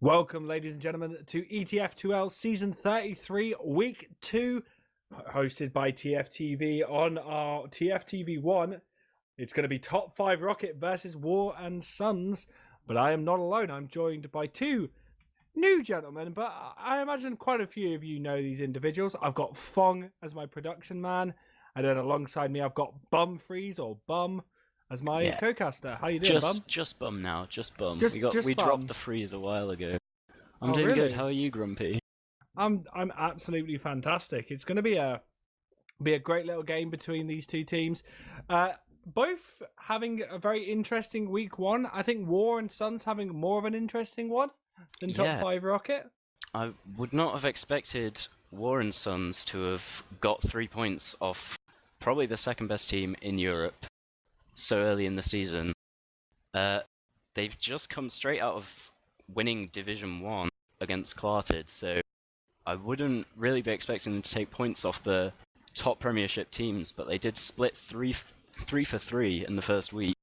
Welcome, ladies and gentlemen, to ETF2L Season 33, Week 2, hosted by TFTV on our TFTV1. It's going to be Top 5 Rocket versus War and Sons, but I am not alone. I'm joined by two new gentlemen, but I imagine quite a few of you know these individuals. I've got Phong as my production man, and then alongside me I've got Bum Freeze, or Bum, as my co-caster. How you doing, Bum? Just Bum now, just Bum. Bum. We dropped the freeze a while ago. I'm doing really good. How are you, Grumpy? I'm absolutely fantastic. It's going to be a great little game between these two teams. Both having a very interesting week one. I think War and Sons having more of an interesting one than Top 5 Rocket. I would not have expected War and Sons to have got 3 points off probably the second best team in Europe so early in the season. They've just come straight out of winning Division 1 against Clarted, so I wouldn't really be expecting them to take points off the top Premiership teams, but they did split 3 for 3 in the first week.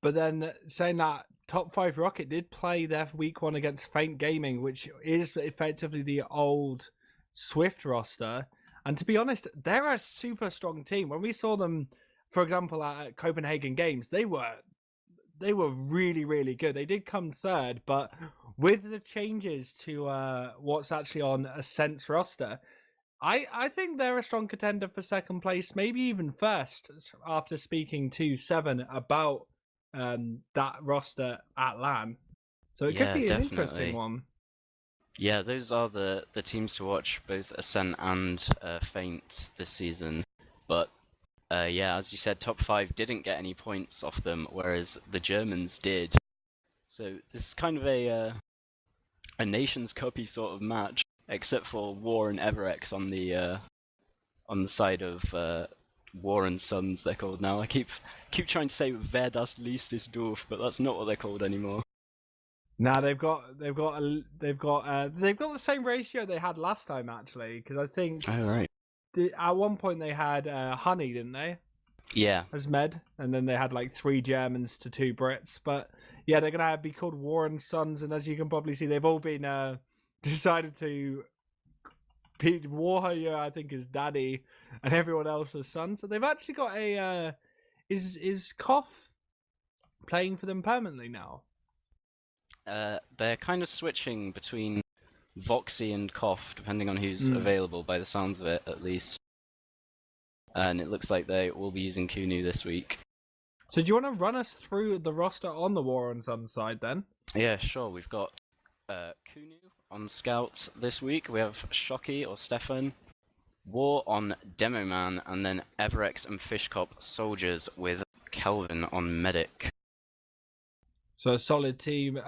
But then, saying that, Top 5 Rocket did play their week one against Faint Gaming, which is effectively the old Swift roster, and to be honest, they're a super strong team. When we saw them, for example, at Copenhagen Games, they were really, really good. They did come third, but with the changes to what's actually on Ascent's roster, I think they're a strong contender for second place, maybe even first, after speaking to Seven about that roster at LAN. So it could be an interesting one. Yeah, those are the teams to watch, both Ascent and Faint this season. But yeah, as you said, Top 5 didn't get any points off them, whereas the Germans did. So this is kind of a Nations Cup-y sort of match, except for War and Everex on the side of War and Sons, they're called now. I keep trying to say Wer das Liestisdorf, but that's not what they're called anymore. Nah, they've got the same ratio they had last time, actually, because I think. Oh right. At one point they had Honey, didn't they? Yeah. As Med, and then they had like 3 Germans to 2 Brits. But yeah, they're gonna be called War and Sons, and as you can probably see, they've all been decided to. Warrior, I think, is Daddy, and everyone else is Son. So they've actually got a. Is Koff playing for them permanently now? They're kind of switching between Voxy and Koff, depending on who's available, by the sounds of it, at least. And it looks like they will be using Kunu this week. So do you want to run us through the roster on the War and Sons side, then? Yeah, sure. We've got Kunu on Scout this week. We have Shocky, or Stefan. War on Demo Man, and then Everex and Fishcop Soldiers with Kelvin on Medic. So a solid team.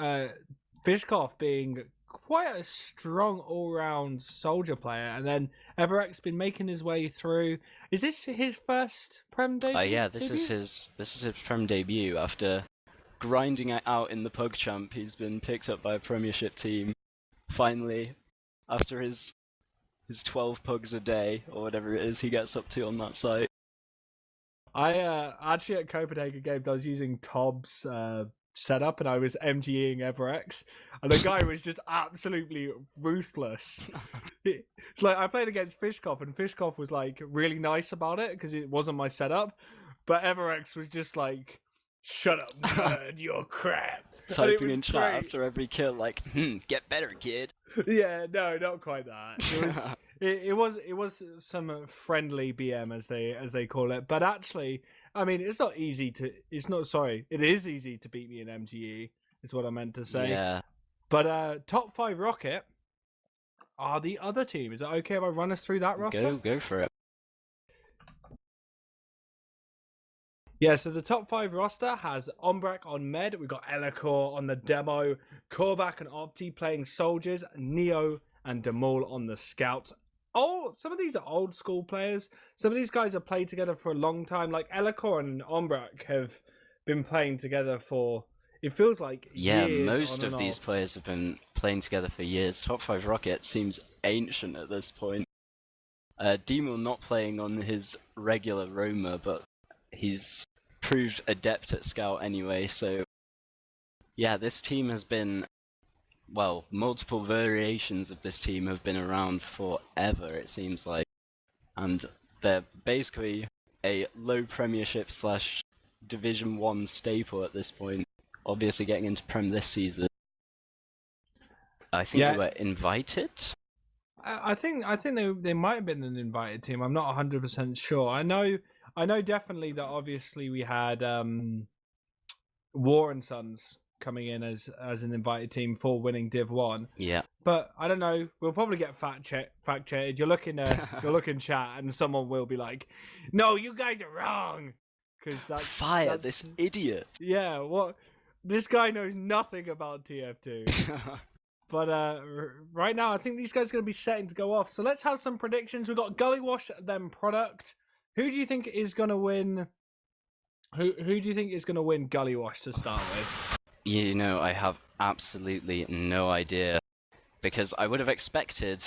Fishkov being quite a strong all-round soldier player, and then Everex been making his way through. Is this his first Prem debut? Yeah, this is his Prem debut. After grinding it out in the Pug Champ, he's been picked up by a Premiership team. Finally, after his 12 pugs a day, or whatever it is he gets up to on that site. I actually at Copenhagen Games I was using Tob's setup, and I was MGing Everex, and the guy was just absolutely ruthless. It's like I played against Fishkov, and Fishkov was like really nice about it because it wasn't my setup, but Everex was just like, "Shut up, nerd, you're crap." Typing in chat after every kill, like, get better, kid. Yeah, no, not quite that. It was some friendly BM as they call it, but actually, I mean, it is easy to beat me in MGE, is what I meant to say. Yeah. But Top 5 Rocket are the other team. Is it okay if I run us through that roster? Go for it. Yeah, so the Top 5 roster has Ombrak on Med, we've got Elacor on the Demo, Korbak and Opti playing Soldiers, Neo and Demol on the Scouts. Oh, some of these are old school players. Some of these guys have played together for a long time. Like Elacor and Ombrak have been playing together for, it feels like years. Most of these players have been playing together for years. Top 5 Rocket seems ancient at this point. Demo not playing on his regular Roma, but he's proved adept at Scout anyway, so yeah, this team has been well, multiple variations of this team have been around forever, it seems like. And they're basically a low Premiership slash Division 1 staple at this point. Obviously getting into Prem this season. I think they Yeah. were invited. I think they might have been an invited team. I'm not 100% sure. I know definitely that obviously we had War and Sons coming in as an invited team for winning Div 1. Yeah. But I don't know. We'll probably get fact checked. You're looking chat, and someone will be like, "No, you guys are wrong," because Fire this idiot. Yeah, what? This guy knows nothing about TF2. But right now, I think these guys are going to be setting to go off. So let's have some predictions. We've got Gully Wash, then Product. Who do you think is going to win? Who do you think is going to win Gully Wash to start with? You know, I have absolutely no idea. Because I would have expected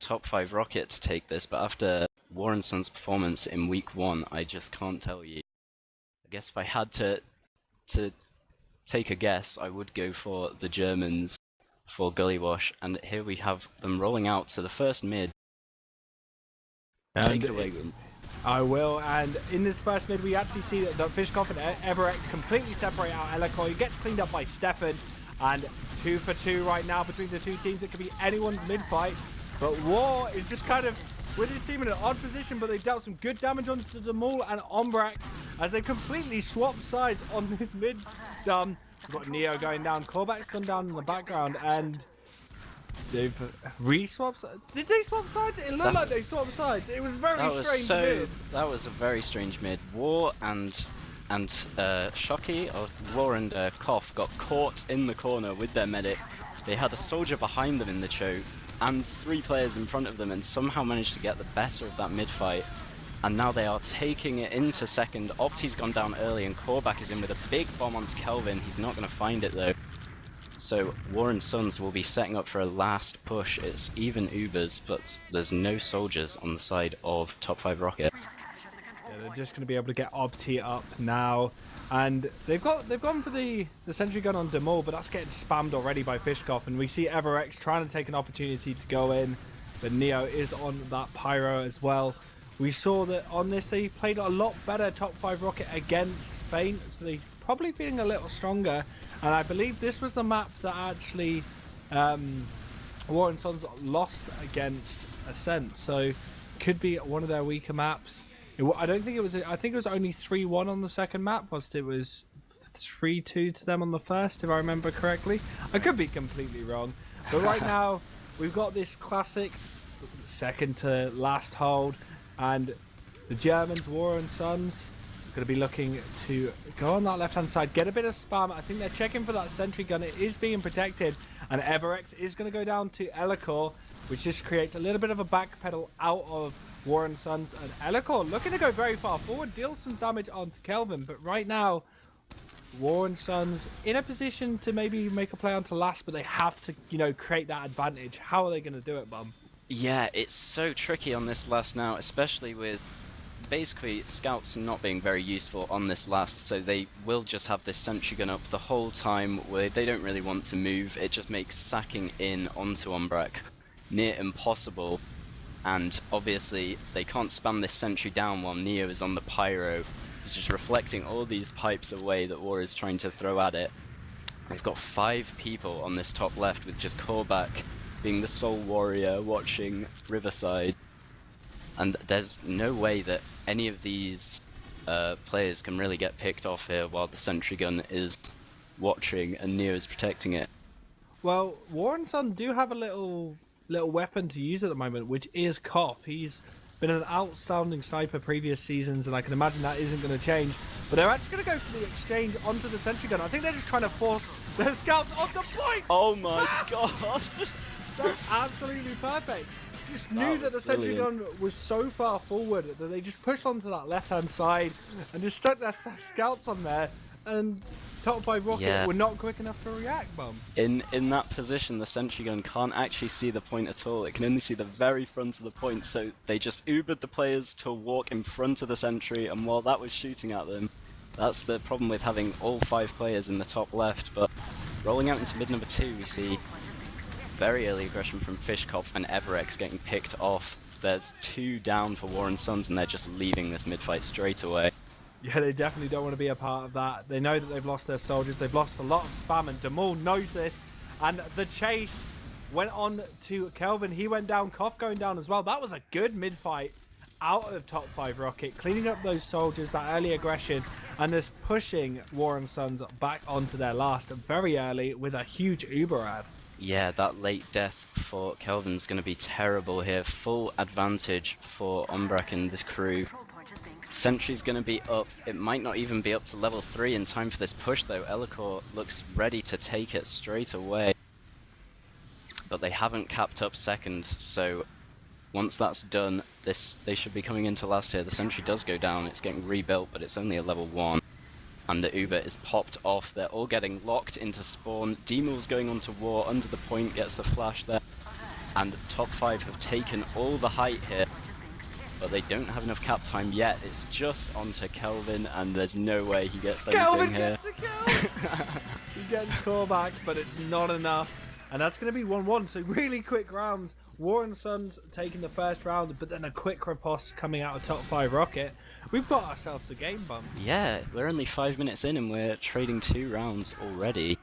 top5rocket to take this, but after Warrenson's performance in week 1, I just can't tell you. I guess if I had to take a guess, I would go for the Germans for Gully Wash, and here we have them rolling out to the first mid. Take it away, Grum. I will, and in this first mid, we actually see that Fishkoff and Everex completely separate out GrumpyKoi. He gets cleaned up by Stefan, and 2 for 2 right now between the two teams. It could be anyone's mid fight, but War is just kind of with his team in an odd position, but they've dealt some good damage onto the Maul and Ombrak as they completely swap sides on this mid. We've got Neo going down, Korbak's gone down in the background, and they've re-swapped. Did they swap sides? It looked like they swapped sides. It was very strange mid. That was a very strange mid. War and Shocky, or War and Koff got caught in the corner with their medic. They had a soldier behind them in the choke and 3 players in front of them, and somehow managed to get the better of that mid fight. And now they are taking it into second. Opti's gone down early, and Korbak is in with a big bomb onto Kelvin. He's not going to find it though. So War and Sons will be setting up for a last push. It's even Ubers, but there's no soldiers on the side of top5rocket. Yeah, they're just going to be able to get Opti up now, and they've gone for the sentry gun on Demol, but that's getting spammed already by Fishkoff, and we see Everex trying to take an opportunity to go in, but Neo is on that Pyro as well. We saw that on this they played a lot better top5rocket against Feint, so they're probably feeling a little stronger, and I believe this was the map that actually War and Sons lost against Ascent, so could be one of their weaker maps. I don't think it was. I think it was only 3-1 on the second map, whilst it was 3-2 to them on the first, if I remember correctly. I could be completely wrong, but right now we've got this classic second to last hold, and the Germans, War and Sons, going to be looking to go on that left-hand side, get a bit of spam. I think they're checking for that sentry gun. It is being protected, and Everex is going to go down to Elikor, which just creates a little bit of a backpedal out of War and Sons, and Elikor looking to go very far forward, deal some damage onto Kelvin, but right now War and Sons in a position to maybe make a play onto last, but they have to, you know, create that advantage. How are they going to do it, Bum? Yeah, it's so tricky on this last now, especially with basically scouts not being very useful on this last, so they will just have this sentry gun up the whole time where they don't really want to move. It just makes sacking in onto Ombrak near impossible, and obviously they can't spam this sentry down while Neo is on the Pyro. He's just reflecting all these pipes away that War is trying to throw at it. We've got 5 people on this top left, with just Korbak being the sole warrior watching Riverside. And there's no way that any of these players can really get picked off here while the sentry gun is watching and Neo is protecting it. Well, War and Son do have a little weapon to use at the moment, which is Koff. He's been an outstanding sniper previous seasons, and I can imagine that isn't going to change. But they're actually going to go for the exchange onto the sentry gun. I think they're just trying to force their scouts off the point! Oh my god! That's absolutely perfect. Just knew that the sentry gun was so far forward that they just pushed onto that left-hand side and just stuck their scouts on there, and top5rocket were not quick enough to react, Bum. In that position, the sentry gun can't actually see the point at all. It can only see the very front of the point, so they just Ubered the players to walk in front of the sentry, and while that was shooting at them, that's the problem with having all 5 players in the top left. But rolling out into mid number 2, we see very early aggression from Fishkopf and Everex getting picked off. There's 2 down for War and Sons, and they're just leaving this mid-fight straight away. Yeah, they definitely don't want to be a part of that. They know that they've lost their soldiers. They've lost a lot of spam, and Demul knows this. And the chase went on to Kelvin. He went down, Koff going down as well. That was a good mid-fight out of top 5 Rocket, cleaning up those soldiers, that early aggression, and just pushing War and Sons back onto their last very early with a huge Uber ad. Yeah, that late death for Kelvin's going to be terrible here. Full advantage for Umbrak and this crew. Sentry's going to be up. It might not even be up to level 3 in time for this push though. Elikor looks ready to take it straight away. But they haven't capped up second, so once that's done, they should be coming into last here. The sentry does go down, it's getting rebuilt, but it's only a level 1. And the Uber is popped off. They're all getting locked into spawn. Demul's going on to war under the point, gets the flash there. And top 5 have taken all the height here, but they don't have enough cap time yet. It's just onto Kelvin, and there's no way he gets anything Kelvin here. Gets a kill! He gets core back, but it's not enough. And that's going to be 1-1, so really quick rounds. War and Sons taking the first round, but then a quick riposte coming out of top 5 Rocket. We've got ourselves a game bump. Yeah, we're only 5 minutes in and we're trading 2 rounds already.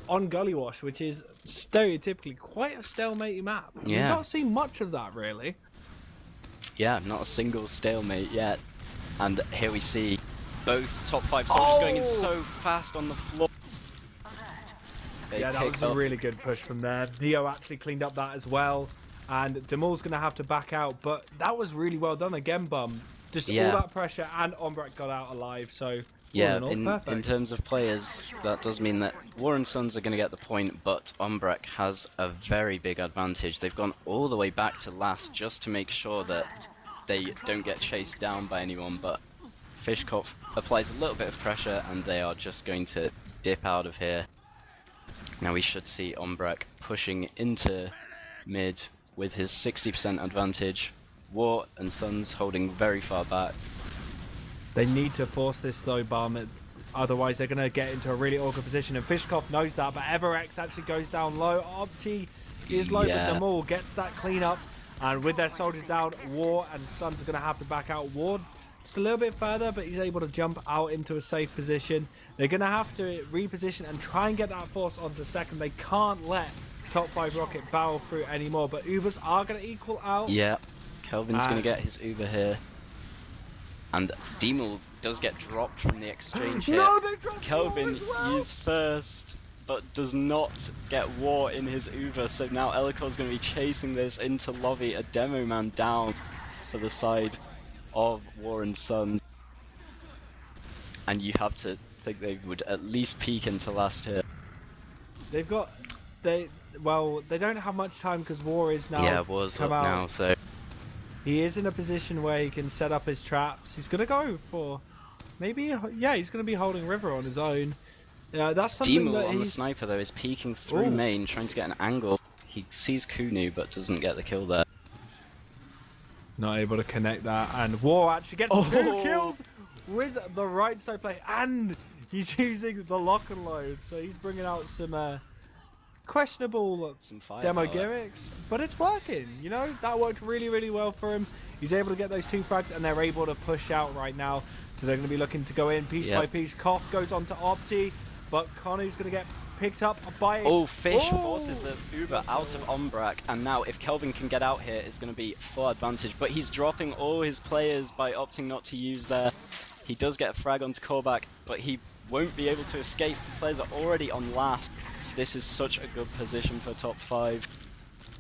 On Gully Wash, which is stereotypically quite a stalematy map. Yeah. We've not seen much of that, really. Yeah, not a single stalemate yet. And here we see both top 5 soldiers going in so fast on the floor. Yeah, that was a really good push from there. Neo actually cleaned up that as well. And Demul's going to have to back out. But that was really well done again, Bum. Just all that pressure, and Umbrak got out alive. So, yeah, in terms of players, that does mean that War and Sons are going to get the point. But Umbrak has a very big advantage. They've gone all the way back to last just to make sure that they don't get chased down by anyone. But Fishkopf applies a little bit of pressure, and they are just going to dip out of here. Now we should see Umbrak pushing into mid with his 60% advantage. War and Sons holding very far back. They need to force this though, Bum. Otherwise they're going to get into a really awkward position. And Fishkopf knows that, but Everex actually goes down low. Opti is low, but Demul gets that clean up. And with their soldiers down, War and Sons are going to have to back out. War just a little bit further, but he's able to jump out into a safe position. They're going to have to reposition and try and get that force onto second. They can't let top 5 Rocket barrel through anymore, but Ubers are going to equal out. Yeah, Kelvin's going to get his Uber here. And Demul does get dropped from the exchange here. No, they dropped Kelvin War as well. used first, but does not get War in his Uber, so now Elikor's going to be chasing this into lobby. A demo man down for the side of War and Sons. And you have to think they would at least peek into last here. They've got... they don't have much time because War is now... Yeah, War's up now, so... He is in a position where he can set up his traps. He's going to go for... maybe... yeah, he's going to be holding River on his own. That's something Demul that on the sniper, though, is peeking through main, trying to get an angle. He sees Kunu, but doesn't get the kill there. Not able to connect that, and War actually gets 2 kills with the right side play, and he's using the lock and load, so he's bringing out some questionable demo gimmicks, but it's working, you know, that worked really, really well for him. He's able to get those 2 frags, and they're able to push out right now, so they're going to be looking to go in piece by piece. Koff goes on to Opti, but Konu's going to get picked up by... Fish forces the Uber out of Umbrak, and now if Kelvin can get out here, it's going to be full advantage, but he's dropping all his players by opting not to use their... He does get a frag onto callback, but he won't be able to escape. The players are already on last. This is such a good position for top 5.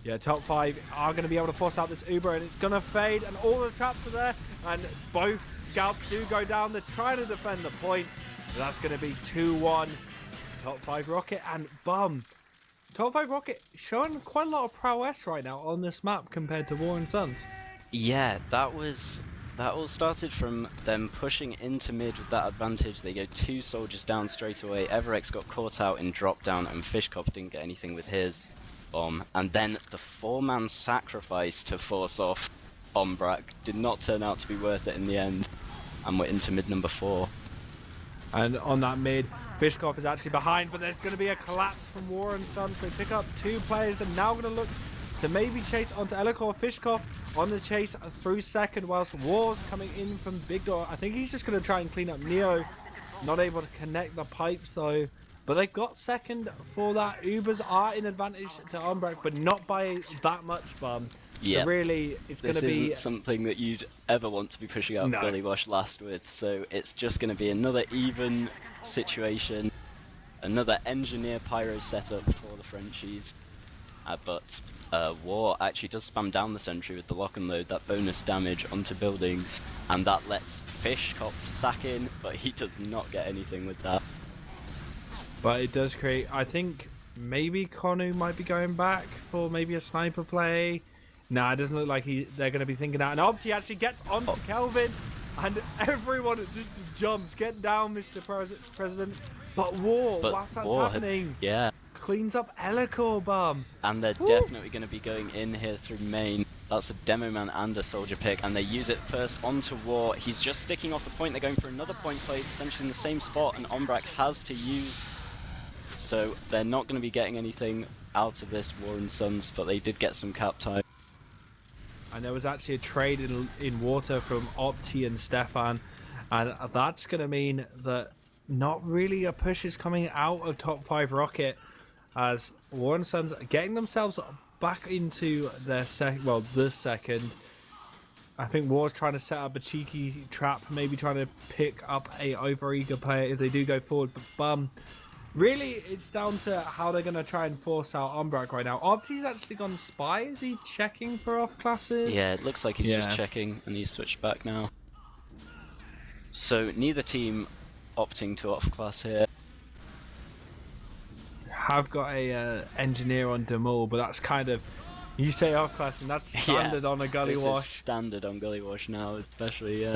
Yeah, top 5 are going to be able to force out this Uber, and it's going to fade, and all the traps are there, and both scalps do go down. They're trying to defend the point. That's going to be 2-1. Top 5 Rocket and Bum. Top 5 Rocket showing quite a lot of prowess right now on this map compared to War and Sons. Yeah, that all started from them pushing into mid with that advantage. They go 2 soldiers down straight away. Everex got caught out in drop down, and Fishkopf didn't get anything with his bomb. And then the 4-man sacrifice to force off Umbrak did not turn out to be worth it in the end. And we're into mid number 4. And on that mid, Fishkoff is actually behind, but there's going to be a collapse from War and Sons. They pick up 2 players. They're now going to look to maybe chase onto Elikor. Fishkoff on the chase through second, whilst War's coming in from Big Door. I think he's just going to try and clean up Neo. Not able to connect the pipes though. But they've got second for that. Ubers are in advantage to Umbrak, but not by that much, Bum. Yeah. So really, it's going to be... This isn't something that you'd ever want to be pushing out Gully Wash last with, so it's just going to be another even situation, another engineer pyro setup for the Frenchies. But War actually does spam down the sentry with the lock and load, that bonus damage onto buildings, and that lets Fishkoff sack in, but he does not get anything with that. But it does create, I think maybe Konu might be going back for maybe a sniper play. Nah, it doesn't look like they're going to be thinking that. And Opti actually gets onto Kelvin, and everyone just jumps. Get down, Mr. President. But War, whilst that's happening, cleans up Elikor, Bum. And they're definitely going to be going in here through main. That's a demo man and a soldier pick, and they use it first onto War. He's just sticking off the point. They're going for another point play, essentially in the same spot, and Ombrak has to use. So they're not going to be getting anything out of this War and Sons, but they did get some cap time. And there was actually a trade in water from Opti and Stefan, and that's going to mean that not really a push is coming out of top 5 Rocket, as War and Sons are getting themselves back into their the second. I think War's trying to set up a cheeky trap, maybe trying to pick up a overeager player if they do go forward, but Bum. Really, it's down to how they're going to try and force out Umbrak right now. Opti's actually gone spy. Is he checking for off classes? Yeah, it looks like he's just checking, and he's switched back now. So neither team opting to off class here. Have got a engineer on Demul, but that's kind of, you say off class, and that's standard on a Gully this Wash. Is standard on Gully Wash now, especially.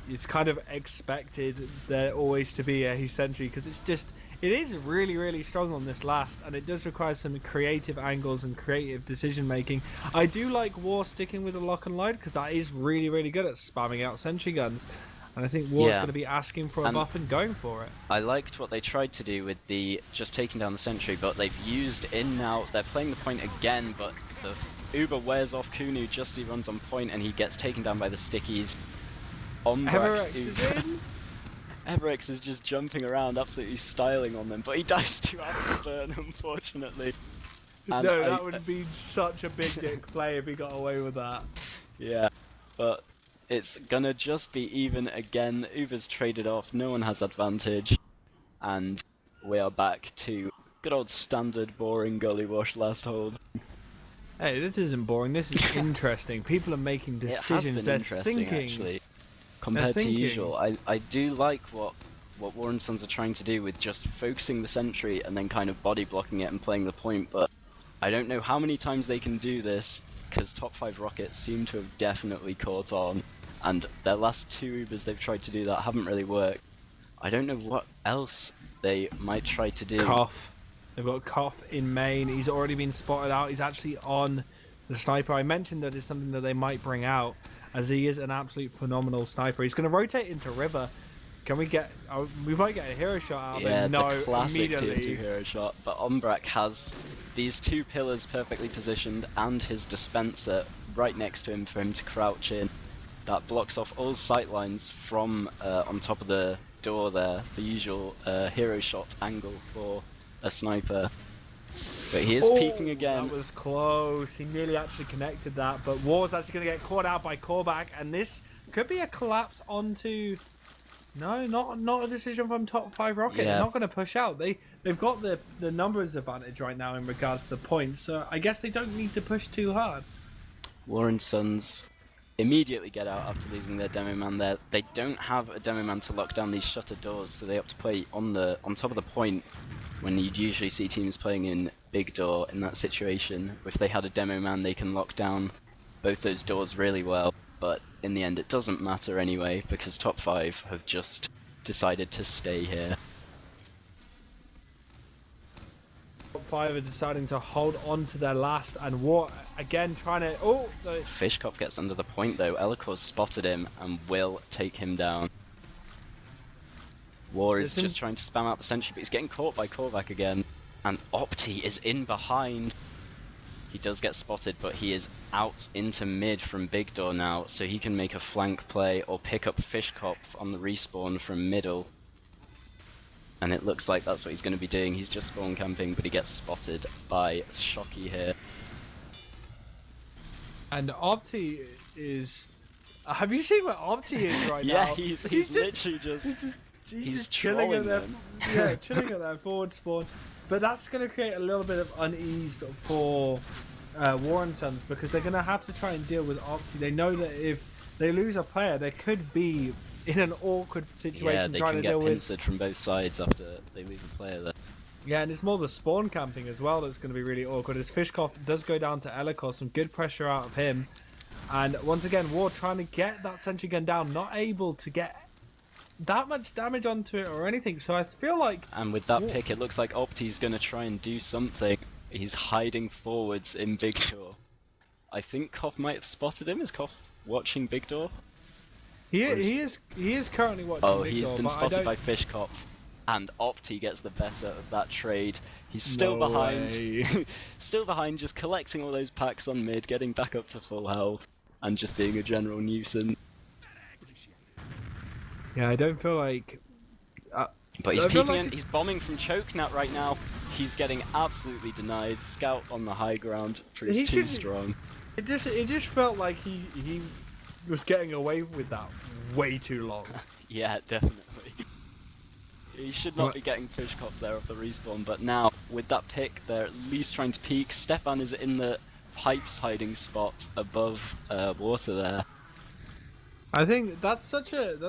It's kind of expected there always to be a sentry, because it is really, really strong on this last, and it does require some creative angles and creative decision making. I do like War sticking with the lock and load, because that is really, really good at spamming out sentry guns, and I think War's going to be asking for a buff and going for it. I liked what they tried to do with the just taking down the sentry, but they've used in now. They're playing the point again, but the Uber wears off Kunu just as he runs on point, and he gets taken down by the stickies. Everex is in. Everex is just jumping around, absolutely styling on them, but he dies to afterburn, unfortunately. And no, that would be such a big dick play if he got away with that. Yeah, but it's gonna just be even again. Uber's traded off, no one has advantage, and we are back to good old standard boring Gully Wash last hold. Hey, this isn't boring, this is interesting. People are making decisions, they're thinking. Actually. Compared to usual, I do like what War and Sons are trying to do with just focusing the sentry and then kind of body blocking it and playing the point, but I don't know how many times they can do this, because top 5 Rockets seem to have definitely caught on, and their last 2 Ubers they've tried to do that haven't really worked. I don't know what else they might try to do. Koff. They've got Koff in main, he's already been spotted out, he's actually on the sniper. I mentioned that it's something that they might bring out, as he is an absolute phenomenal sniper. He's going to rotate into River. Can we get... we might get a hero shot out of him. No, the classic immediately. Tier 2 hero shot. But Umbrak has these 2 pillars perfectly positioned and his dispenser right next to him for him to crouch in. That blocks off all sightlines from on top of the door there, the usual hero shot angle for a sniper. But he is peeking again. That was close. He nearly actually connected that, but War's actually going to get caught out by Korvac, and this could be a collapse onto... No, not a decision from top 5 Rocket. Yeah. They're not going to push out. They've got the numbers advantage right now in regards to points, so I guess they don't need to push too hard. War and Sons immediately get out after losing their demo man there. They don't have a demo man to lock down these shutter doors, so they have to play on top of the point, when you'd usually see teams playing in big door in that situation. If they had a demo man, they can lock down both those doors really well, but in the end it doesn't matter anyway, because top 5 have just decided to stay here. Top 5 are deciding to hold on to their last, and War again trying to... Oh! Fishkoff gets under the point though. Elikor's spotted him and will take him down. War is just trying to spam out the sentry, but he's getting caught by Korvac again. And Opti is in behind. He does get spotted, but he is out into mid from Big Door now, so he can make a flank play or pick up Fishkopf on the respawn from middle. And it looks like that's what he's going to be doing. He's just spawn camping, but he gets spotted by Shocky here. And Opti is... Have you seen what Opti is right yeah, now? he's literally just... He's just chilling at their, yeah, chilling at their forward spawn. But that's going to create a little bit of unease for War and Sons, because they're going to have to try and deal with Opti. They know that if they lose a player, they could be in an awkward situation trying to deal with. Yeah, they can get pincered from both sides after they lose a player there. Yeah, and it's more the spawn camping as well that's going to be really awkward, as Fishkopf does go down to Elikor, some good pressure out of him. And once again, War trying to get that sentry gun down, not able to get that much damage onto it or anything, so I feel like... And with that pick, it looks like Opti's going to try and do something. He's hiding forwards in Big Door. I think Koff might have spotted him. Is Koff watching Big Door? He is currently watching Big Door. Oh, he's been spotted by Fishkopf. And Opti gets the better of that trade. He's still behind. Still behind, just collecting all those packs on mid, getting back up to full health, and just being a general nuisance. Yeah, I don't feel like... but he's peeking in, he's bombing from Chokenut right now. He's getting absolutely denied. Scout on the high ground proves too strong. It just felt like he was getting away with that way too long. Yeah, definitely. He should not be getting Fishkopf there off the respawn, but now, with that pick, they're at least trying to peek. Stefan is in the pipes hiding spot above water there. I think that's such an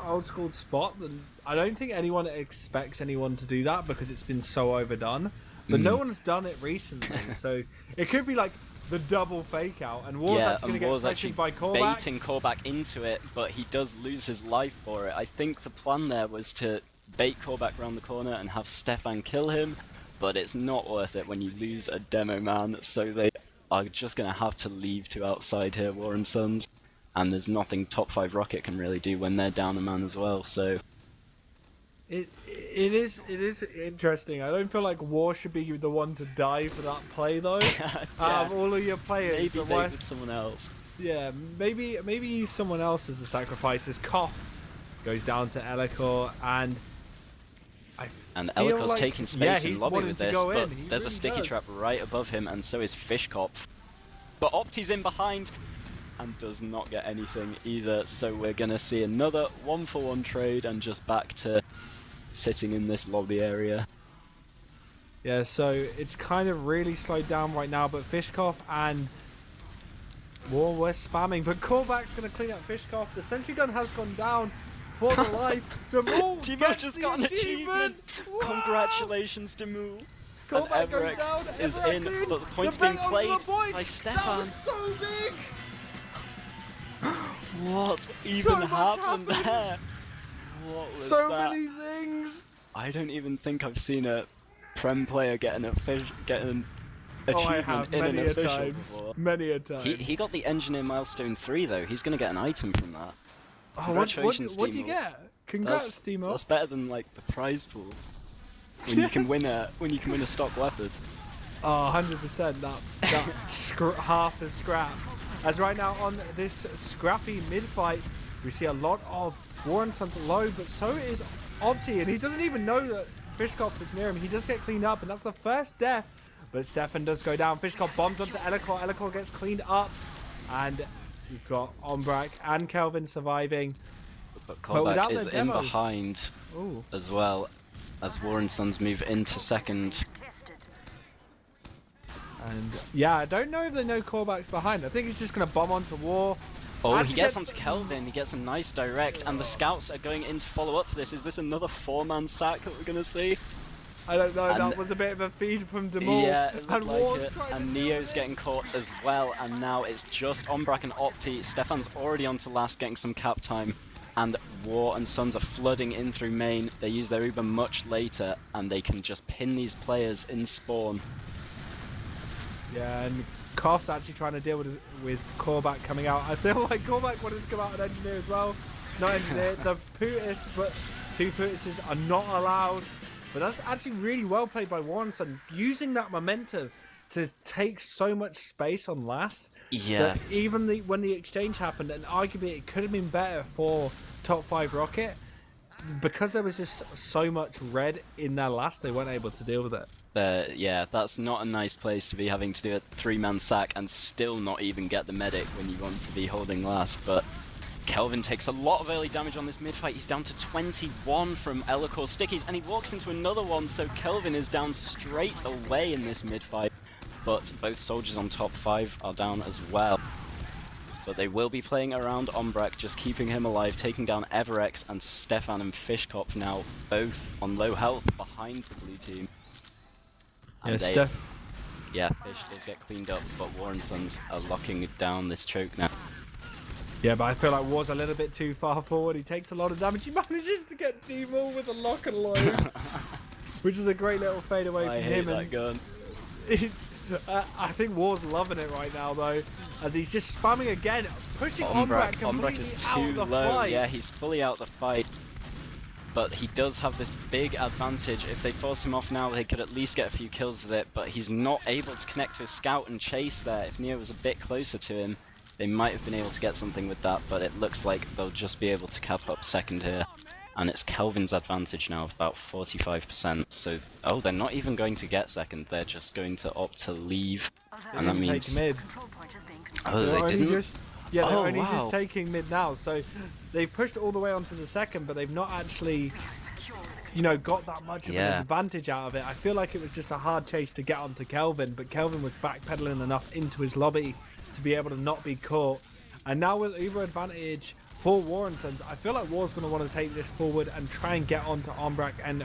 old school spot that I don't think anyone expects anyone to do that, because it's been so overdone. But no one's done it recently, so it could be like the double fake out, and War's actually going to get pressured by Korvac. Baiting Korvac into it, but he does lose his life for it. I think the plan there was to bait Korvac around the corner and have Stefan kill him, but it's not worth it when you lose a demo man, so they are just going to have to leave to outside here, War and Sons. And there's nothing top 5 Rocket can really do when they're down a man as well, so... It is interesting. I don't feel like War should be the one to die for that play, though. Yeah. Out of all of your players, maybe bait with someone else. Yeah, maybe use someone else as a sacrifice. As Koff goes down to Elikor, and Elikor's taking space in lobby with this, but there's a sticky does. trap right above him, and so is Fishkopf. But Opti's in behind, and does not get anything either, so we're gonna see another 1-for-1 trade and just back to sitting in this lobby area. Yeah, so it's kind of really slowed down right now, but Fishkopf and War were spamming, but Korvac's gonna clean up Fishkopf. The sentry gun has gone down for the life. Timo just got an achievement! Congratulations, Demu! Korvac goes down, is in, but the point's being played by Stefan. That was so big! What even happened there? What was so that? many things! I don't even think I've seen a Prem player get an achievement I have, in an many a official times. before. Many a time. He got the Engineer Milestone 3 though. He's gonna get an item from that. Oh, Congratulations, what do you get? Congrats, Timo. That's better than like the prize pool. When you can win a stock weapon. Oh, 100%. That half the scrap. As right now on this scrappy mid-fight, we see a lot of War and Sons low, but so is Opti, and he doesn't even know that Fishkopf is near him. He does get cleaned up, and that's the first death. But Stefan does go down. Fishkopf bombs onto Elikor. Elikor gets cleaned up, and we've got Ombrak and Kelvin surviving. But Korvac is in behind as well, as War and Sons move into second. And yeah, I don't know if they know Korvac's behind. I think he's just going to bomb onto War. Oh, he gets onto Kelvin. He gets a nice direct, and the scouts are going in to follow up for this. Is this another 4-man sack that we're going to see? I don't know. That was a bit of a feed from Demol. Yeah, it and looked like it. And Neo's getting caught as well, and now it's just Ombrak and Opti. Stefan's already on to last, getting some cap time. And War and Sons are flooding in through main. They use their Uber much later, and they can just pin these players in spawn. Yeah, and Koff's actually trying to deal with Korvac coming out. I feel like Korvac wanted to come out and Engineer as well. Not Engineer, the Putis, but 2 purchases are not allowed. But that's actually really well played by Warrenson, using that momentum to take so much space on last. Yeah. That even when the exchange happened, and arguably it could have been better for top 5 Rocket, because there was just so much red in their last, they weren't able to deal with it. Yeah, that's not a nice place to be having to do a 3-man sack and still not even get the medic when you want to be holding last. But Kelvin takes a lot of early damage on this mid-fight. He's down to 21 from Elicor's stickies, and he walks into another one, so Kelvin is down straight away in this mid-fight. But both soldiers on top 5 are down as well. But they will be playing around Ombrak, just keeping him alive, taking down Everex and Stefan and Fishkopf now, both on low health behind the blue team. And yeah, Fish does get cleaned up, but Warren Sons are locking down this choke now. Yeah, but I feel like War's a little bit too far forward. He takes a lot of damage. He manages to get Demon with a lock and load, which is a great little fade away from him. I hate that gun. I think War's loving it right now, though, as he's just spamming again, pushing Ombrak completely is out too the low. fight. Yeah, he's fully out the fight. But he does have this big advantage. If they force him off now, they could at least get a few kills with it, but he's not able to connect to his scout and chase there. If Neo was a bit closer to him, they might have been able to get something with that, but it looks like they'll just be able to cap up second here. And it's Kelvin's advantage now of about 45%. So, oh, they're not even going to get second, they're just going to opt to leave. And that means... take mid. Oh, they didn't? Yeah, they're only just taking mid now, so they've pushed all the way onto the second, but they've not actually, you know, got that much of an advantage out of it. I feel like it was just a hard chase to get onto Kelvin, but Kelvin was backpedaling enough into his lobby to be able to not be caught. And now with Uber advantage for Warren Sons, I feel like War's going to want to take this forward and try and get onto Ombrak and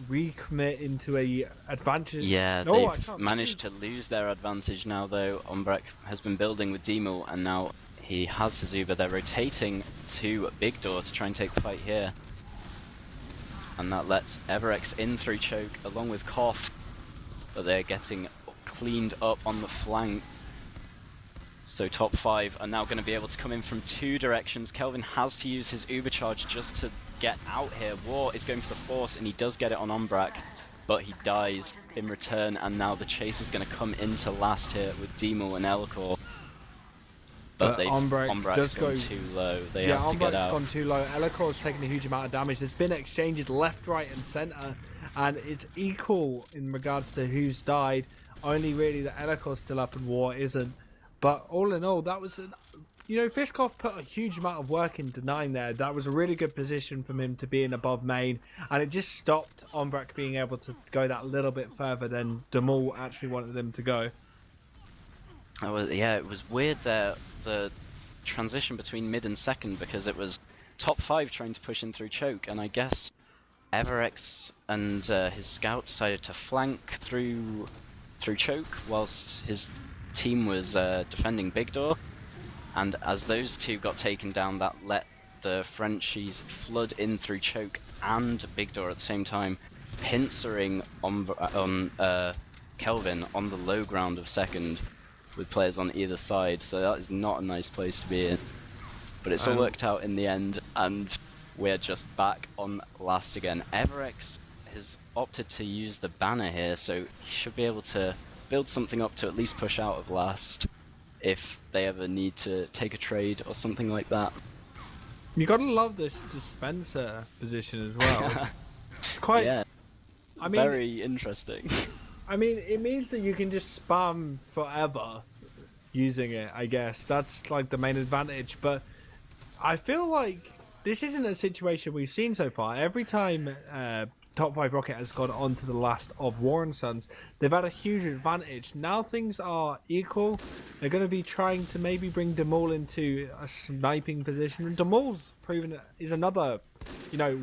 recommit into a advantage. Yeah, they've managed to lose their advantage now, though. Ombrak has been building with Demo, and now he has his Uber. They're rotating to Big Door to try and take the fight here. And that lets Everex in through choke along with Koff, but they're getting cleaned up on the flank. So top 5 are now going to be able to come in from 2 directions. Kelvin has to use his Uber charge just to get out here. War is going for the force, and he does get it on Ombrak, but he dies in return, and now the chase is going to come into last here with Demo and Elcor. But Ombrak does go too low. They have to get out. Ombrak's gone too low. Elicor's taken a huge amount of damage. There's been exchanges left, right, and center, and it's equal in regards to who's died. Only really that Elicor's still up and War isn't. But all in all, that was Fishkopf put a huge amount of work in denying there. That was a really good position from him to be in above main, and it just stopped Ombrak being able to go that little bit further than Demol actually wanted them to go. Yeah, it was weird there, the transition between mid and second, because it was top 5 trying to push in through choke, and I guess Everex and his scout decided to flank through choke whilst his team was defending Big Door. And as those two got taken down, that let the Frenchies flood in through choke and Big Door at the same time, pincering on Kelvin on the low ground of second, with players on either side. So that is not a nice place to be in. But it's all worked out in the end, and we're just back on last again. Everex has opted to use the banner here, so he should be able to build something up to at least push out of last if they ever need to take a trade or something like that. You gotta love this dispenser position as well. It's quite, very interesting. I mean, it means that you can just spam forever using it, I guess. That's like the main advantage, but I feel like this isn't a situation we've seen so far. Every time top 5 Rocket has gone on to the last of Warren Sons, they've had a huge advantage. Now things are equal. They're going to be trying to maybe bring Demol into a sniping position. And Demol's is another,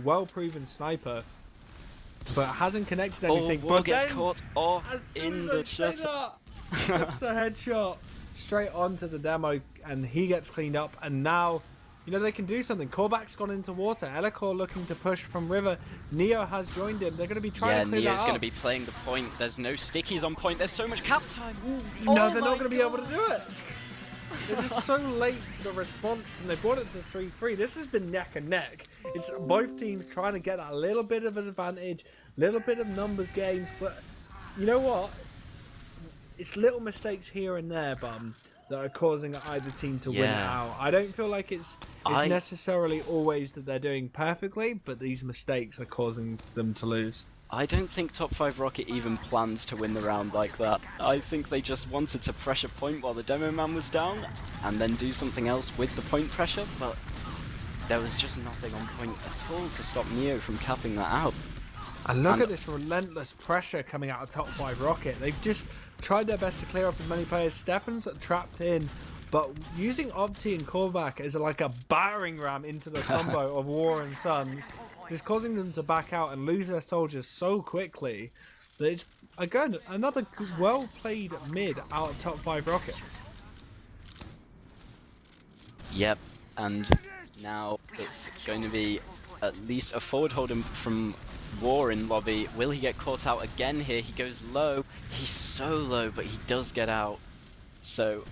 well-proven sniper, but hasn't connected anything. War gets caught off in the shutter. That's the headshot straight onto the demo, and he gets cleaned up. And now, they can do something. Corback's gone into water. Elikor looking to push from river. Neo has joined him. They're going to be trying to clear that up. Neo's going to be playing the point. There's no stickies on point. There's so much cap time. No, they're not going to be able to do it. They're just so late the response, and they brought it to 3-3. This has been neck and neck. It's both teams trying to get that little bit of an advantage, little bit of numbers games, but you know what? It's little mistakes here and there, Bum, that are causing either team to win it out. I don't feel like it's necessarily always that they're doing perfectly, but these mistakes are causing them to lose. I don't think top5rocket even planned to win the round like that. I think they just wanted to pressure point while the demo man was down, and then do something else with the point pressure, but there was just nothing on point at all to stop Neo from capping that out. And look at this relentless pressure coming out of top5rocket. They've just tried their best to clear up as many players. Stefan's trapped in, but using Opti and Korvac as like a battering ram into the combo of War and Sons, just causing them to back out and lose their soldiers so quickly that it's, again, another well-played mid out of top5rocket. Yep, and now it's going to be at least a forward hold from War in lobby. Will he get caught out again here? He goes low. He's so low, but he does get out. So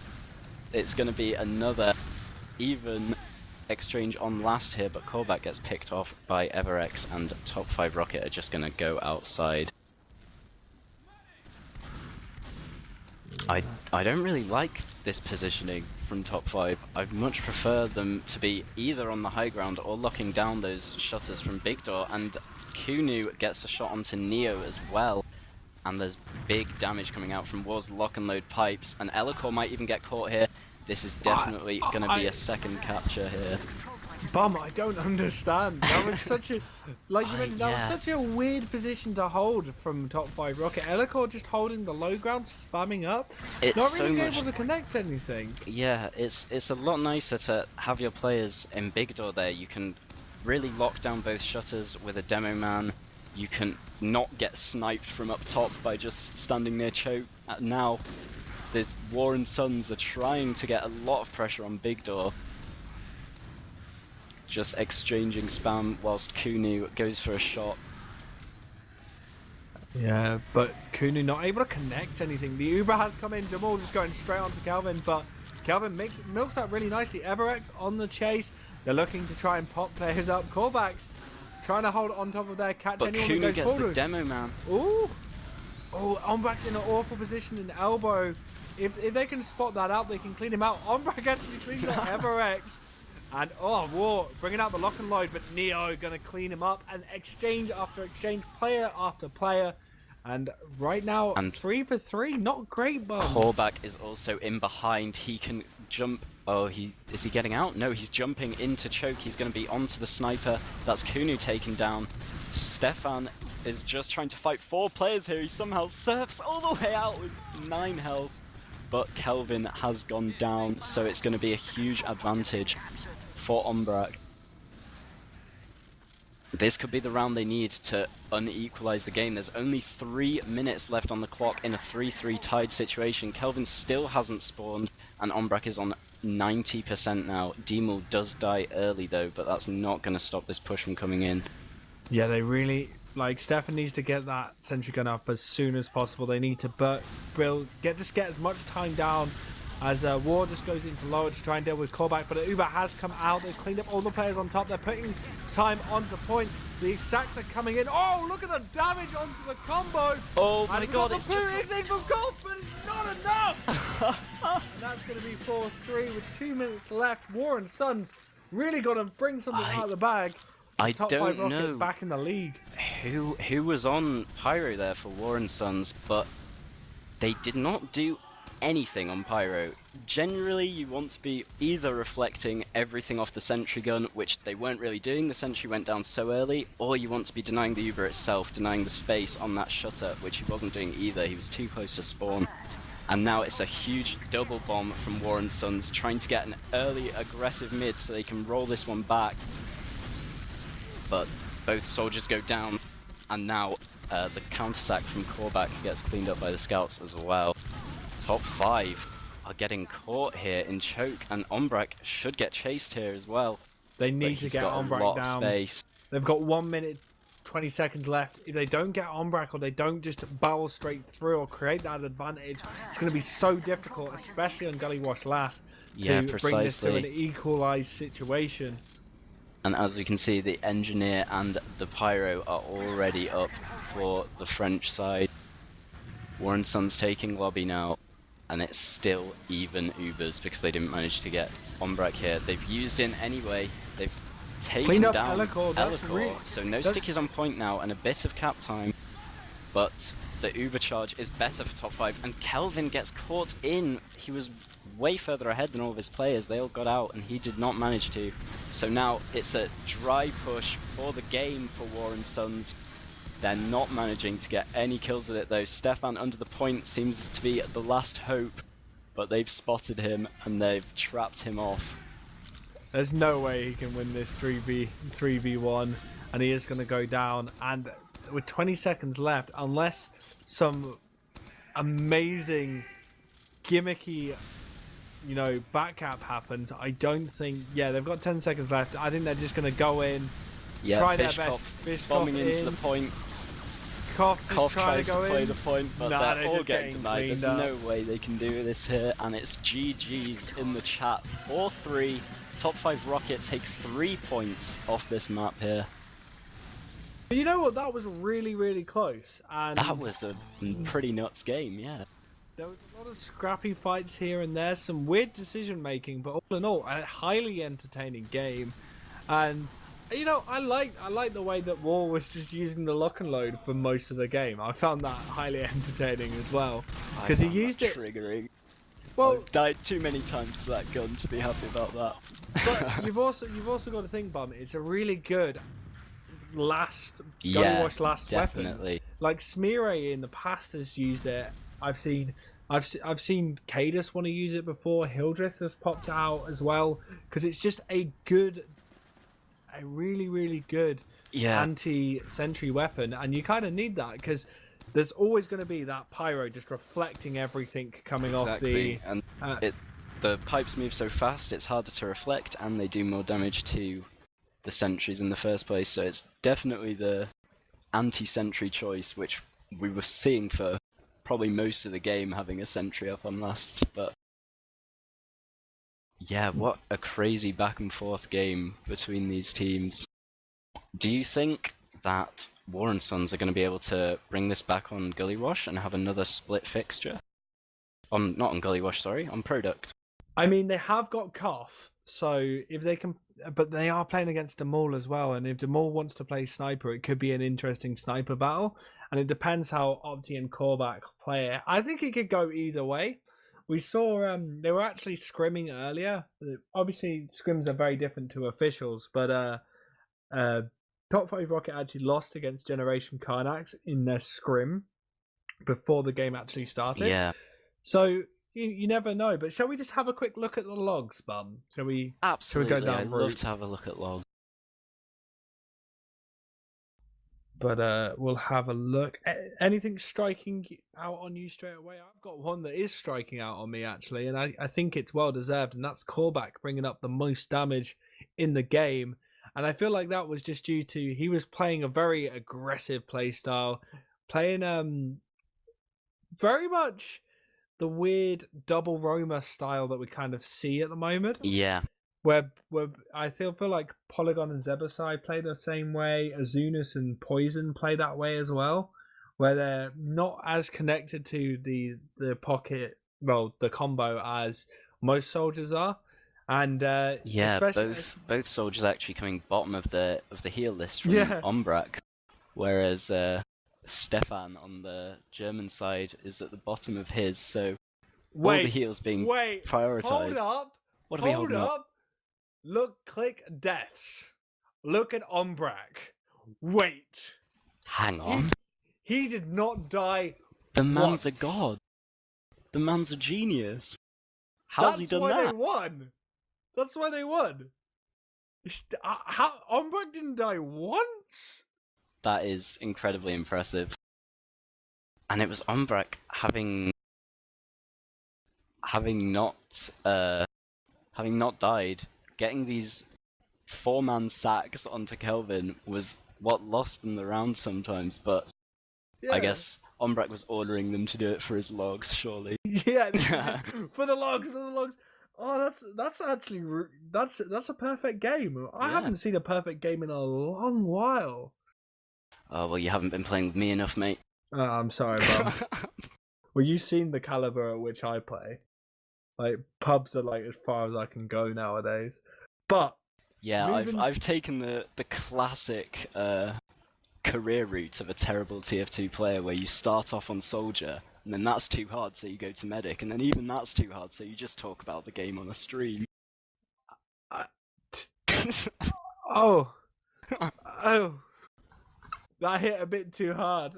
it's going to be another even exchange on last here, but Korvac gets picked off by Everex, and top5rocket are just going to go outside. I don't really like this positioning from top 5. I'd much prefer them to be either on the high ground or locking down those shutters from Big Door, and Kunu gets a shot onto Neo as well, and there's big damage coming out from War's lock and load pipes, and Elikor might even get caught here. This is definitely going to be a second capture here. Bum, I don't understand. That was such a, like you mentioned, that was such a weird position to hold from top5rocket. Elikor just holding the low ground, spamming up, not really being able to connect anything. Yeah, it's a lot nicer to have your players in Big Door there. You can really lock down both shutters with a demo man. You can not get sniped from up top by just standing near choke. Now, the War and Sons are trying to get a lot of pressure on Big Door. Just exchanging spam whilst Kunu goes for a shot. Yeah, but Kunu not able to connect anything. The Uber has come in, Jamal just going straight onto Calvin, but Calvin milks that really nicely. Everex on the chase. They're looking to try and pop players up. Callbacks trying to hold on top of their catch. But anyone Kunu who goes gets the demo man. Ooh! Oh, Ombrak's in an awful position in elbow. If they can spot that out, they can clean him out. Ombrak actually cleans out Everex. And War bringing out the lock and load, but Neo gonna clean him up, and exchange after exchange, player after player, and right now 3 for 3, not great, but Korvac is also in behind. He can jump. Oh, is he getting out? No, he's jumping into choke. He's gonna be onto the sniper. That's Kunu taken down. Stefan is just trying to fight 4 players here. He somehow surfs all the way out with 9 health, but Kelvin has gone down, so it's gonna be a huge advantage for Ombrak. This could be the round they need to unequalize the game. There's only 3 minutes left on the clock in a 3-3 tied situation. Kelvin still hasn't spawned, and Ombrak is on 90% now. Demul does die early though, but that's not going to stop this push from coming in. Yeah, they really, like, Stefan needs to get that sentry gun up as soon as possible. They need to get as much time down as War just goes into lower to try and deal with Korvac, but Uber has come out. They've cleaned up all the players on top. They're putting time onto point. The sacks are coming in. Oh, look at the damage onto the combo. Oh my god, it's just in from golf, but it's not enough. And that's going to be 4-3 with 2 minutes left. War and Sons really got to bring something out of the bag. I top don't 5rocket know back in the league. Who was on Pyro there for War and Sons, but they did not do anything on Pyro. Generally, you want to be either reflecting everything off the sentry gun, which they weren't really doing, the sentry went down so early, or you want to be denying the Uber itself, denying the space on that shutter, which he wasn't doing either. He was too close to spawn. And now it's a huge double bomb from War and Sons, trying to get an early aggressive mid so they can roll this one back. But both soldiers go down, and now the counter-sack from Korvac gets cleaned up by the scouts as well. Top 5 are getting caught here in choke, and Ombrak should get chased here as well. They need to get Ombrak down. They've got 1 minute 20 seconds left. If they don't get Ombrak or they don't just barrel straight through or create that advantage, it's going to be so difficult, especially on Gully Wash last, to bring this to an equalized situation. And as we can see, the Engineer and the Pyro are already up for the French side. Warren Sun's taking lobby now, and it's still even Ubers because they didn't manage to get Ombrak here. They've used in anyway. They've taken down Elikor, so no stick is on point now, and a bit of cap time. But the Uber charge is better for top 5, and Kelvin gets caught in. He was way further ahead than all of his players. They all got out, and he did not manage to. So now it's a dry push for the game for Warren Sons. They're not managing to get any kills with it though. Stefan under the point seems to be the last hope, but they've spotted him and they've trapped him off. There's no way he can win this 3v1, and he is going to go down. And with 20 seconds left, unless some amazing gimmicky, you know, backcap happens, I don't think. Yeah, they've got 10 seconds left. I think they're just going to go in, try their best. Fish bombing into the point. Koff tries to play the point, but they're all getting denied. There's no way they can do this here, and it's GG's in the chat. 4-3. Top 5 Rocket take 3 points off this map here. But you know what? That was really, really close. And that was a pretty nuts game, yeah. There was a lot of scrappy fights here and there, some weird decision making, but all in all, a highly entertaining game. And you know, I like the way that War was just using the lock and load for most of the game. I found that highly entertaining as well, because he used it triggering. Well, I've died too many times to that gun to be happy about that. But you've also got to think, Bum, it's a really good last Gully Wash last definitely. weapon. Like Smeary in the past has used it. I've seen Cadus want to use it before. Hildreth has popped out as well, because it's just a really, really good anti-sentry weapon, and you kind of need that because there's always going to be that pyro just reflecting everything coming off the. And the pipes move so fast, it's harder to reflect, and they do more damage to the sentries in the first place. So it's definitely the anti-sentry choice, which we were seeing for probably most of the game, having a sentry up on last, but. Yeah, what a crazy back and forth game between these teams. Do you think that Warren Sons are going to be able to bring this back on Gully Wash and have another split fixture? Not on Gully Wash, sorry, on Product. I mean, they have got Koff, so if they can, but they are playing against Demol as well, and if Demol wants to play Sniper, it could be an interesting Sniper battle, and it depends how Opti and Korvac play it. I think it could go either way. We saw they were actually scrimming earlier. Obviously, scrims are very different to officials, but Top 5 Rocket actually lost against Generation Karnax in their scrim before the game actually started. Yeah. So you never know. But shall we just have a quick look at the logs, Bum? Shall we? Absolutely. Shall we go down I'd love to have a look at logs. But we'll have a look. Anything striking out on you straight away? I've got one that is striking out on me, actually, and I think it's well deserved, and that's Korvac bringing up the most damage in the game. And I feel like that was just due to he was playing a very aggressive playstyle, playing very much the weird double Roma style that we kind of see at the moment. Yeah. Where I feel like Polygon and Zebasai play the same way, Azunas and Poison play that way as well, where they're not as connected to the pocket, well, the combo as most soldiers are. And both soldiers actually coming bottom of the heal list from Ombrak, whereas Stefan on the German side is at the bottom of his, so all the heals being prioritized. Hold up! What are we holding up? Look, click deaths. Look at Ombrak. Wait. Hang on. He did not die. The man's a god. The man's a genius. How's he done that? That's why they won. How Ombrak didn't die once? That is incredibly impressive. And it was Ombrak having not died. Getting these 4-man sacks onto Kelvin was what lost them the round sometimes, but I guess Ombrak was ordering them to do it for his logs, surely. Yeah, for the logs, for the logs. Oh, that's actually that's a perfect game. I Yeah. haven't seen a perfect game in a long while. Oh, well, you haven't been playing with me enough, mate. I'm sorry, bro. Well, you've seen the caliber at which I play. Like, pubs are like as far as I can go nowadays. But Yeah, moving- I've taken the classic career route of a terrible TF2 player where you start off on soldier, and then that's too hard, so you go to medic, and then even that's too hard, so you just talk about the game on a stream. Oh, oh, that hit a bit too hard.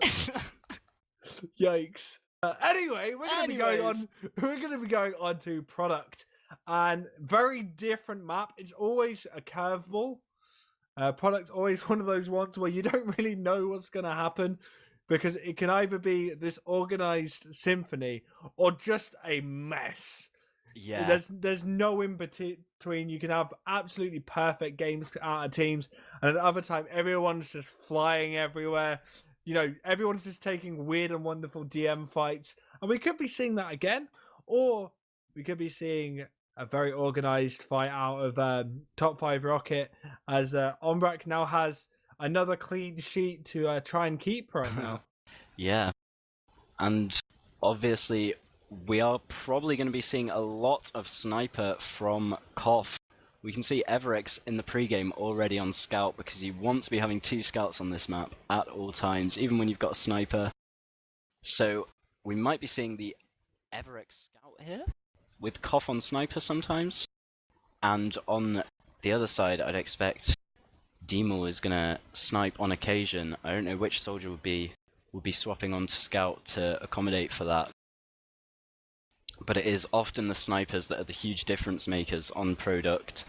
Yikes. Anyway, we're going to be going on. We're going to be going on to product, and very different map. It's always a curveball. Product's always one of those ones where you don't really know what's going to happen, because it can either be this organized symphony or just a mess. Yeah. There's no in between. You can have absolutely perfect games out of teams, and at other time everyone's just flying everywhere. You know, everyone's just taking weird and wonderful DM fights, and we could be seeing that again, or we could be seeing a very organized fight out of top 5 Rocket, as Ombrak now has another clean sheet to try and keep right now. Yeah, and obviously we are probably going to be seeing a lot of sniper from Koff. We can see Everex in the pregame already on scout, because you want to be having 2 scouts on this map at all times, even when you've got a sniper. So we might be seeing the Everex scout here, with Koff on sniper sometimes. And on the other side, I'd expect Demol is going to snipe on occasion. I don't know which soldier would be swapping on to scout to accommodate for that. But it is often the snipers that are the huge difference makers on product.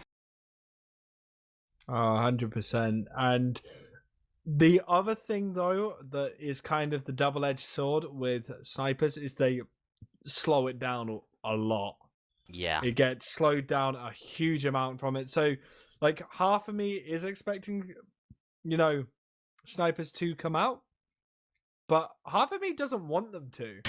Oh, 100%. And the other thing, though, that is kind of the double-edged sword with snipers is they slow it down a lot. Yeah. It gets slowed down a huge amount from it. So, like, half of me is expecting, you know, snipers to come out, but half of me doesn't want them to.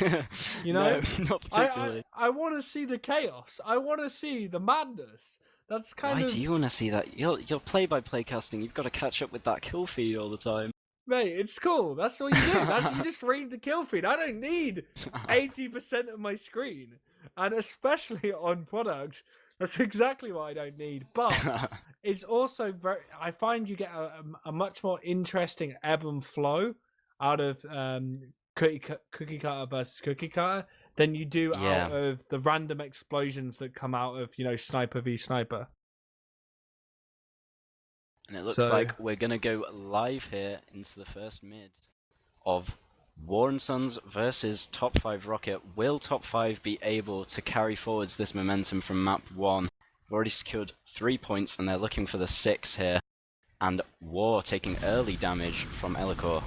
You know? No, not particularly. I want to see the chaos. I want to see the madness. That's kind of... Why do you want to see that? You're play-by-play casting. You've got to catch up with that kill feed all the time. Mate, it's cool. That's all you do. You just read the kill feed. I don't need 80% of my screen. And especially on product, that's exactly what I don't need. But it's also very... I find you get a much more interesting ebb and flow out of cookie cutter versus cookie cutter than you do out of the random explosions that come out of, you know, sniper v sniper. And it looks like we're going to go live here into the first mid of War and Sons versus Top 5 Rocket. Will Top 5 be able to carry forwards this momentum from map 1? They've already secured 3 points and they're looking for the 6 here. And War taking early damage from Elikor.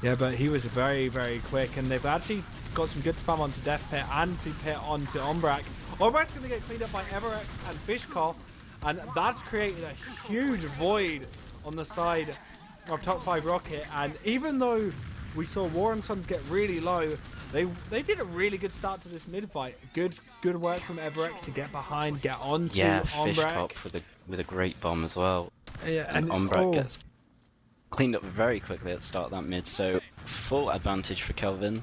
Yeah, but he was very, very quick, and they've actually got some good spam onto Death Pit and to pit onto Ombrak. Ombrak's going to get cleaned up by Everex and Fishcall, and that's created a huge void on the side of Top 5 Rocket. And even though we saw War and Sons get really low, they did a really good start to this mid fight. Good work from Everex to get behind, get onto Ombrak. Fishcall with a great bomb as well. Yeah, and Ombrak gets cleaned up very quickly at the start of that mid, so full advantage for Kelvin.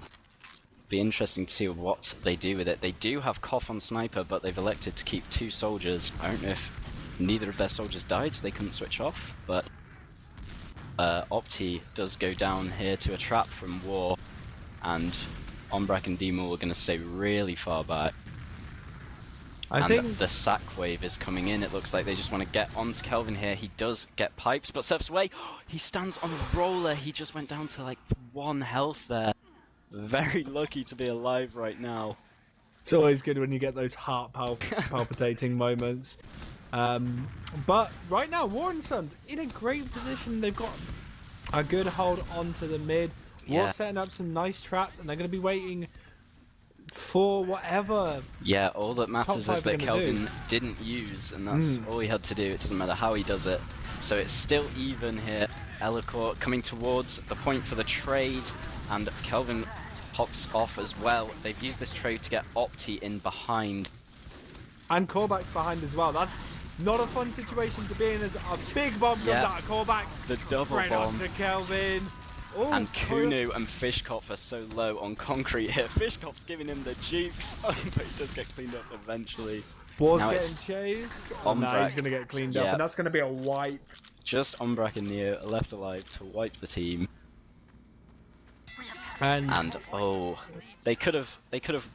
Be interesting to see what they do with it. They do have Koff on sniper, but they've elected to keep 2 soldiers. I don't know if neither of their soldiers died, so they couldn't switch off, but Opti does go down here to a trap from War, and Ombrak and Demol are going to stay really far back. I think the sack wave is coming in. It looks like they just want to get onto Kelvin here. He does get pipes, but surfs away. He stands on the roller. He just went down to like 1 health there. Very lucky to be alive right now. It's always good when you get those heart palpitating moments. But right now, War and Sons in a great position. They've got a good hold onto the mid. War's setting up some nice traps, and they're going to be waiting for whatever. Yeah, all that matters is that Kelvin didn't use, and that's all he had to do. It doesn't matter how he does it. So it's still even here. Elikor coming towards the point for the trade, and Kelvin pops off as well. They've used this trade to get Opti in behind. And Korback's behind as well. That's not a fun situation to be in as a big bomb comes out of Korback. The double straight bomb. onto Kelvin. Ooh, And Kunu and Fishkopf are so low on concrete here. Fishkopf's giving him the jukes, but he does get cleaned up eventually. War's Now getting it's chased. Umbrak. No, he's going to get cleaned up, and that's going to be a wipe. Just Umbrak and Neo are left alive to wipe the team. And oh, they could have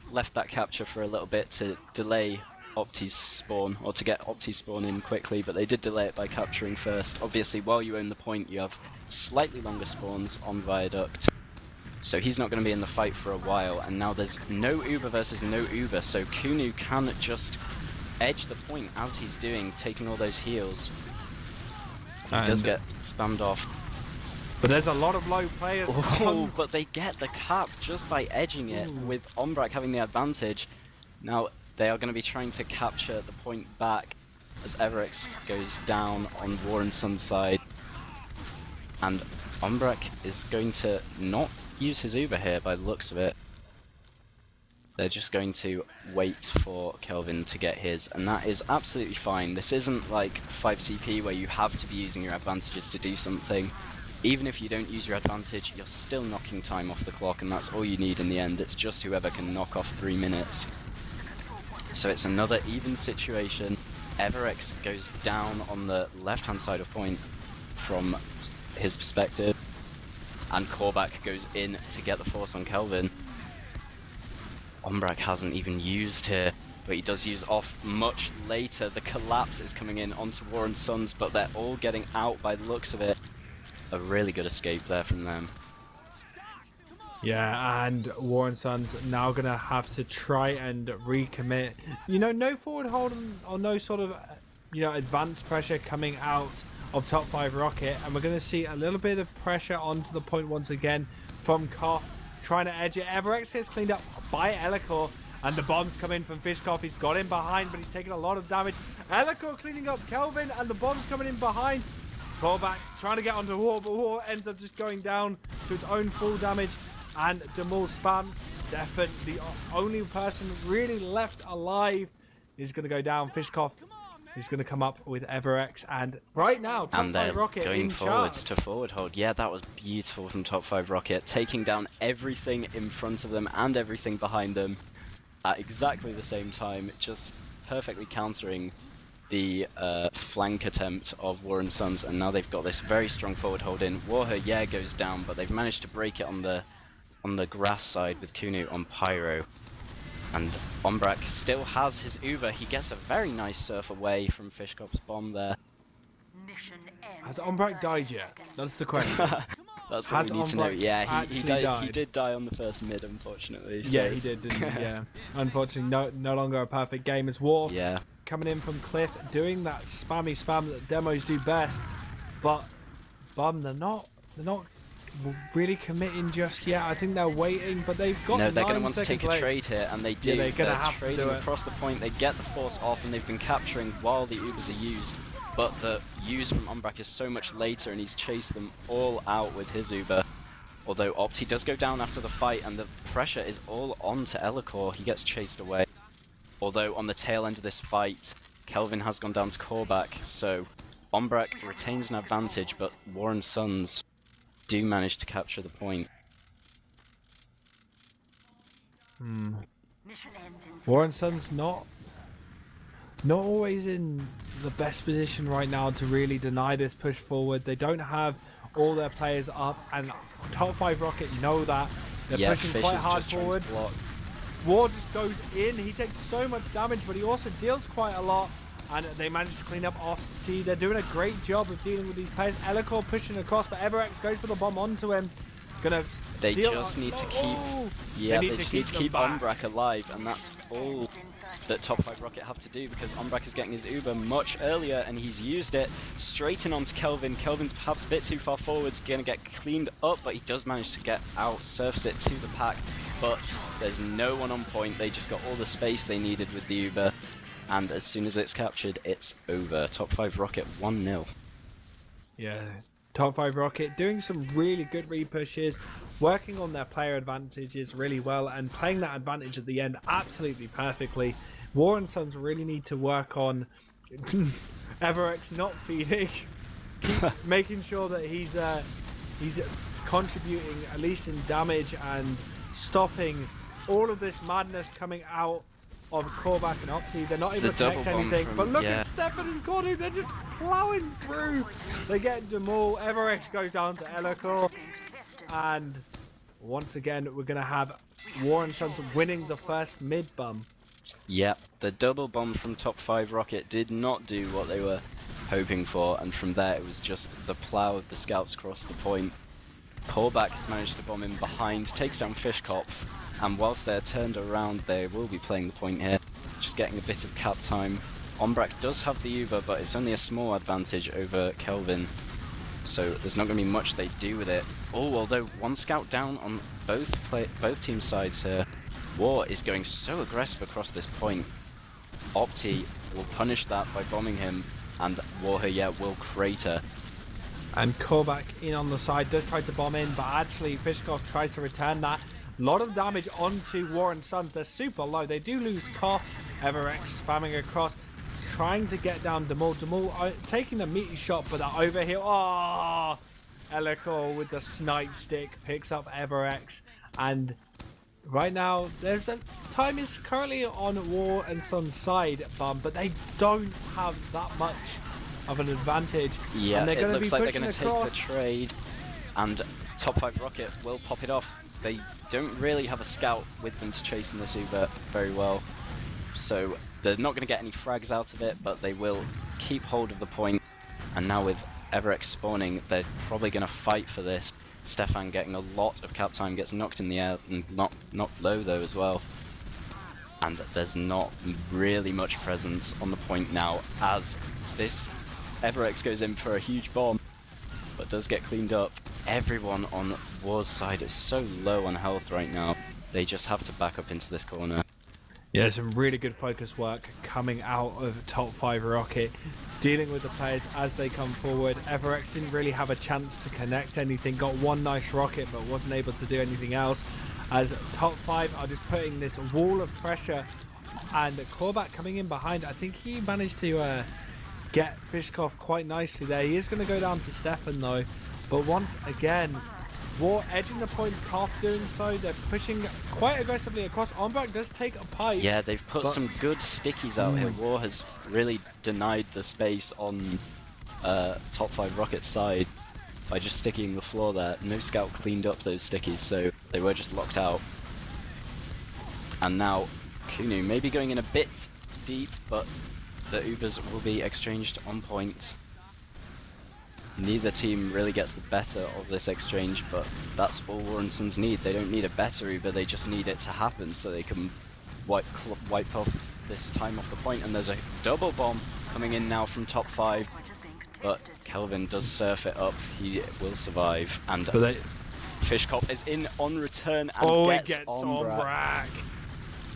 left that capture for a little bit to delay Opti's spawn, or to get Opti's spawn in quickly, but they did delay it by capturing first. Obviously, while you own the point, you have slightly longer spawns on Viaduct, so he's not going to be in the fight for a while, and now there's no Uber versus no Uber, so Kunu can just edge the point as he's doing, taking all those heals. He does get spammed off. But there's a lot of low players. Oh, but they get the cap just by edging it, with Umbrak having the advantage. Now, they are going to be trying to capture the point back as Everix goes down on War and Sun's side. And Umbrak is going to not use his Uber here by the looks of it. They're just going to wait for Kelvin to get his, and that is absolutely fine. This isn't like 5CP where you have to be using your advantages to do something. Even if you don't use your advantage, you're still knocking time off the clock, and that's all you need in the end. It's just whoever can knock off 3 minutes. So it's another even situation. Everix goes down on the left-hand side of point from his perspective, and Korback goes in to get the force on Kelvin. Umbrak hasn't even used here, but he does use off much later. The collapse is coming in onto War and Sons, but they're all getting out by the looks of it. A really good escape there from them. Yeah, and War and Sons now going to have to try and recommit. You know, no forward hold or no sort of, advanced pressure coming out of top 5 Rocket. And we're going to see a little bit of pressure onto the point once again from Koff, trying to edge it. Everix gets cleaned up by Elikor, and the bombs come in from Fishkopf. He's got him behind, but he's taking a lot of damage. Elikor cleaning up Kelvin, and the bombs coming in behind. Korback trying to get onto War, but War ends up just going down to its own full damage. And Demul spams Stefan, the only person really left alive, is going to go down. Fishkopf is going to come up with Everix, and right now, top 5 Rocket going in forwards charge. to forward hold. Yeah, that was beautiful from top 5 Rocket, taking down everything in front of them and everything behind them at exactly the same time, just perfectly countering the flank attempt of War and Sons, and now they've got this very strong forward hold in. Warher, yeah, goes down, but they've managed to break it on the grass side with Kunu on Pyro. And Umbrak still has his Uber. He gets a very nice surf away from Fishkopf's bomb there. Has Umbrak died yet? That's the question. That's what we need to know. Yeah, he died? He did die on the first mid, unfortunately. So. Yeah, he did, didn't he? Yeah. Unfortunately, no longer a perfect game. It's War coming in from Cliff, doing that spammy spam that demos do best. But Bum, they're not really committing just yet. I think they're waiting, but they've got 9 seconds. No, they're going to want to take a trade here, and they do. Yeah, they're going to have trading to do it. Across the point. They get the force off, and they've been capturing while the Ubers are used. But the use from Umbrak is so much later, and he's chased them all out with his Uber. Although Opti does go down after the fight, and the pressure is all on to Elikor. He gets chased away. Although on the tail end of this fight, Kelvin has gone down to Korback, so Umbrak retains an advantage, but War and Sons do manage to capture the point. War and Sons not always in the best position right now to really deny this push forward. They don't have all their players up, and top 5 Rocket know that. They're pushing Fish quite is hard just trying forward. to block. War just goes in. He takes so much damage, but he also deals quite a lot. And they manage to clean up off T. They're doing a great job of dealing with these players. Elikor pushing across, but Everix goes for the bomb onto him. They just need to keep. Yeah, they just need to keep Umbrak alive, and that's all that top 5 Rocket have to do, because Umbrak is getting his Uber much earlier, and he's used it straight in onto Kelvin. Kelvin's perhaps a bit too far forwards, going to get cleaned up, but he does manage to get out, surfs it to the pack, but there's no one on point. They just got all the space they needed with the Uber. And as soon as it's captured, it's over. Top 5 Rocket 1-0. Yeah, top5rocket doing some really good repushes, working on their player advantages really well, and playing that advantage at the end absolutely perfectly. War and Sons really need to work on Everex not feeding, making sure that he's contributing at least in damage and stopping all of this madness coming out of Korvac and Opti. They're not able to connect anything. But look at Stefan and Cordu, they're just plowing through. They get Demol, Everex goes down to Elakor, and once again we're going to have War and Sons winning the first mid bum. Yep, the double bomb from top5rocket did not do what they were hoping for, and from there it was just the plow of the scouts across the point. Korvac has managed to bomb in behind, takes down Fishkopf, and whilst they're turned around they will be playing the point here, just getting a bit of cap time. Ombrak does have the Uber, but it's only a small advantage over Kelvin, so there's not going to be much they do with it. Oh, although one scout down on both team sides here. War is going so aggressive across this point. Opti will punish that by bombing him, and War here will crater. And Korvac in on the side does try to bomb in, but actually Fishkopf tries to return that. A lot of damage onto War and Sons. They're super low. They do lose Koff. Everex spamming across, trying to get down Demol. Demol taking a meaty shot, but that overheal. Oh! Elakor with the snipe stick picks up Everex, and right now there's a time is currently on War and Sons side, but they don't have that much of an advantage. Yeah, and they're it looks like they're going to take across. the trade, and top5rocket will pop it off. They don't really have a scout with them to chase in this Uber very well, so they're not going to get any frags out of it, but they will keep hold of the point. And now with Everex spawning, they're probably going to fight for this. Stefan getting a lot of cap time, gets knocked in the air and knocked low though as well. And there's not really much presence on the point now, as this Everex goes in for a huge bomb, but does get cleaned up. Everyone on War's side is so low on health right now, they just have to back up into this corner. Yeah, some really good focus work coming out of top5rocket, dealing with the players as they come forward. Everex didn't really have a chance to connect anything, got one nice rocket but wasn't able to do anything else, as top5 are just putting this wall of pressure, and Korvac coming in behind. I think he managed to get Fishkopf quite nicely there. He is going to go down to Stefan though, but once again War edging the point, Koff doing so. They're pushing quite aggressively across. Ombrak does take a pipe. Yeah, they've put some good stickies out here. War has really denied the space on top5rocket's side by just sticking the floor there. No scout cleaned up those stickies, so they were just locked out. And now Kunu maybe going in a bit deep, but the Ubers will be exchanged on point. Neither team really gets the better of this exchange, but that's all War and Sons need. They don't need a better Uber, they just need it to happen so they can wipe off this time off the point. And there's a double bomb coming in now from top5, but Kelvin does surf it up. He will survive, and Fishkopf is in on return and he gets Ombrak.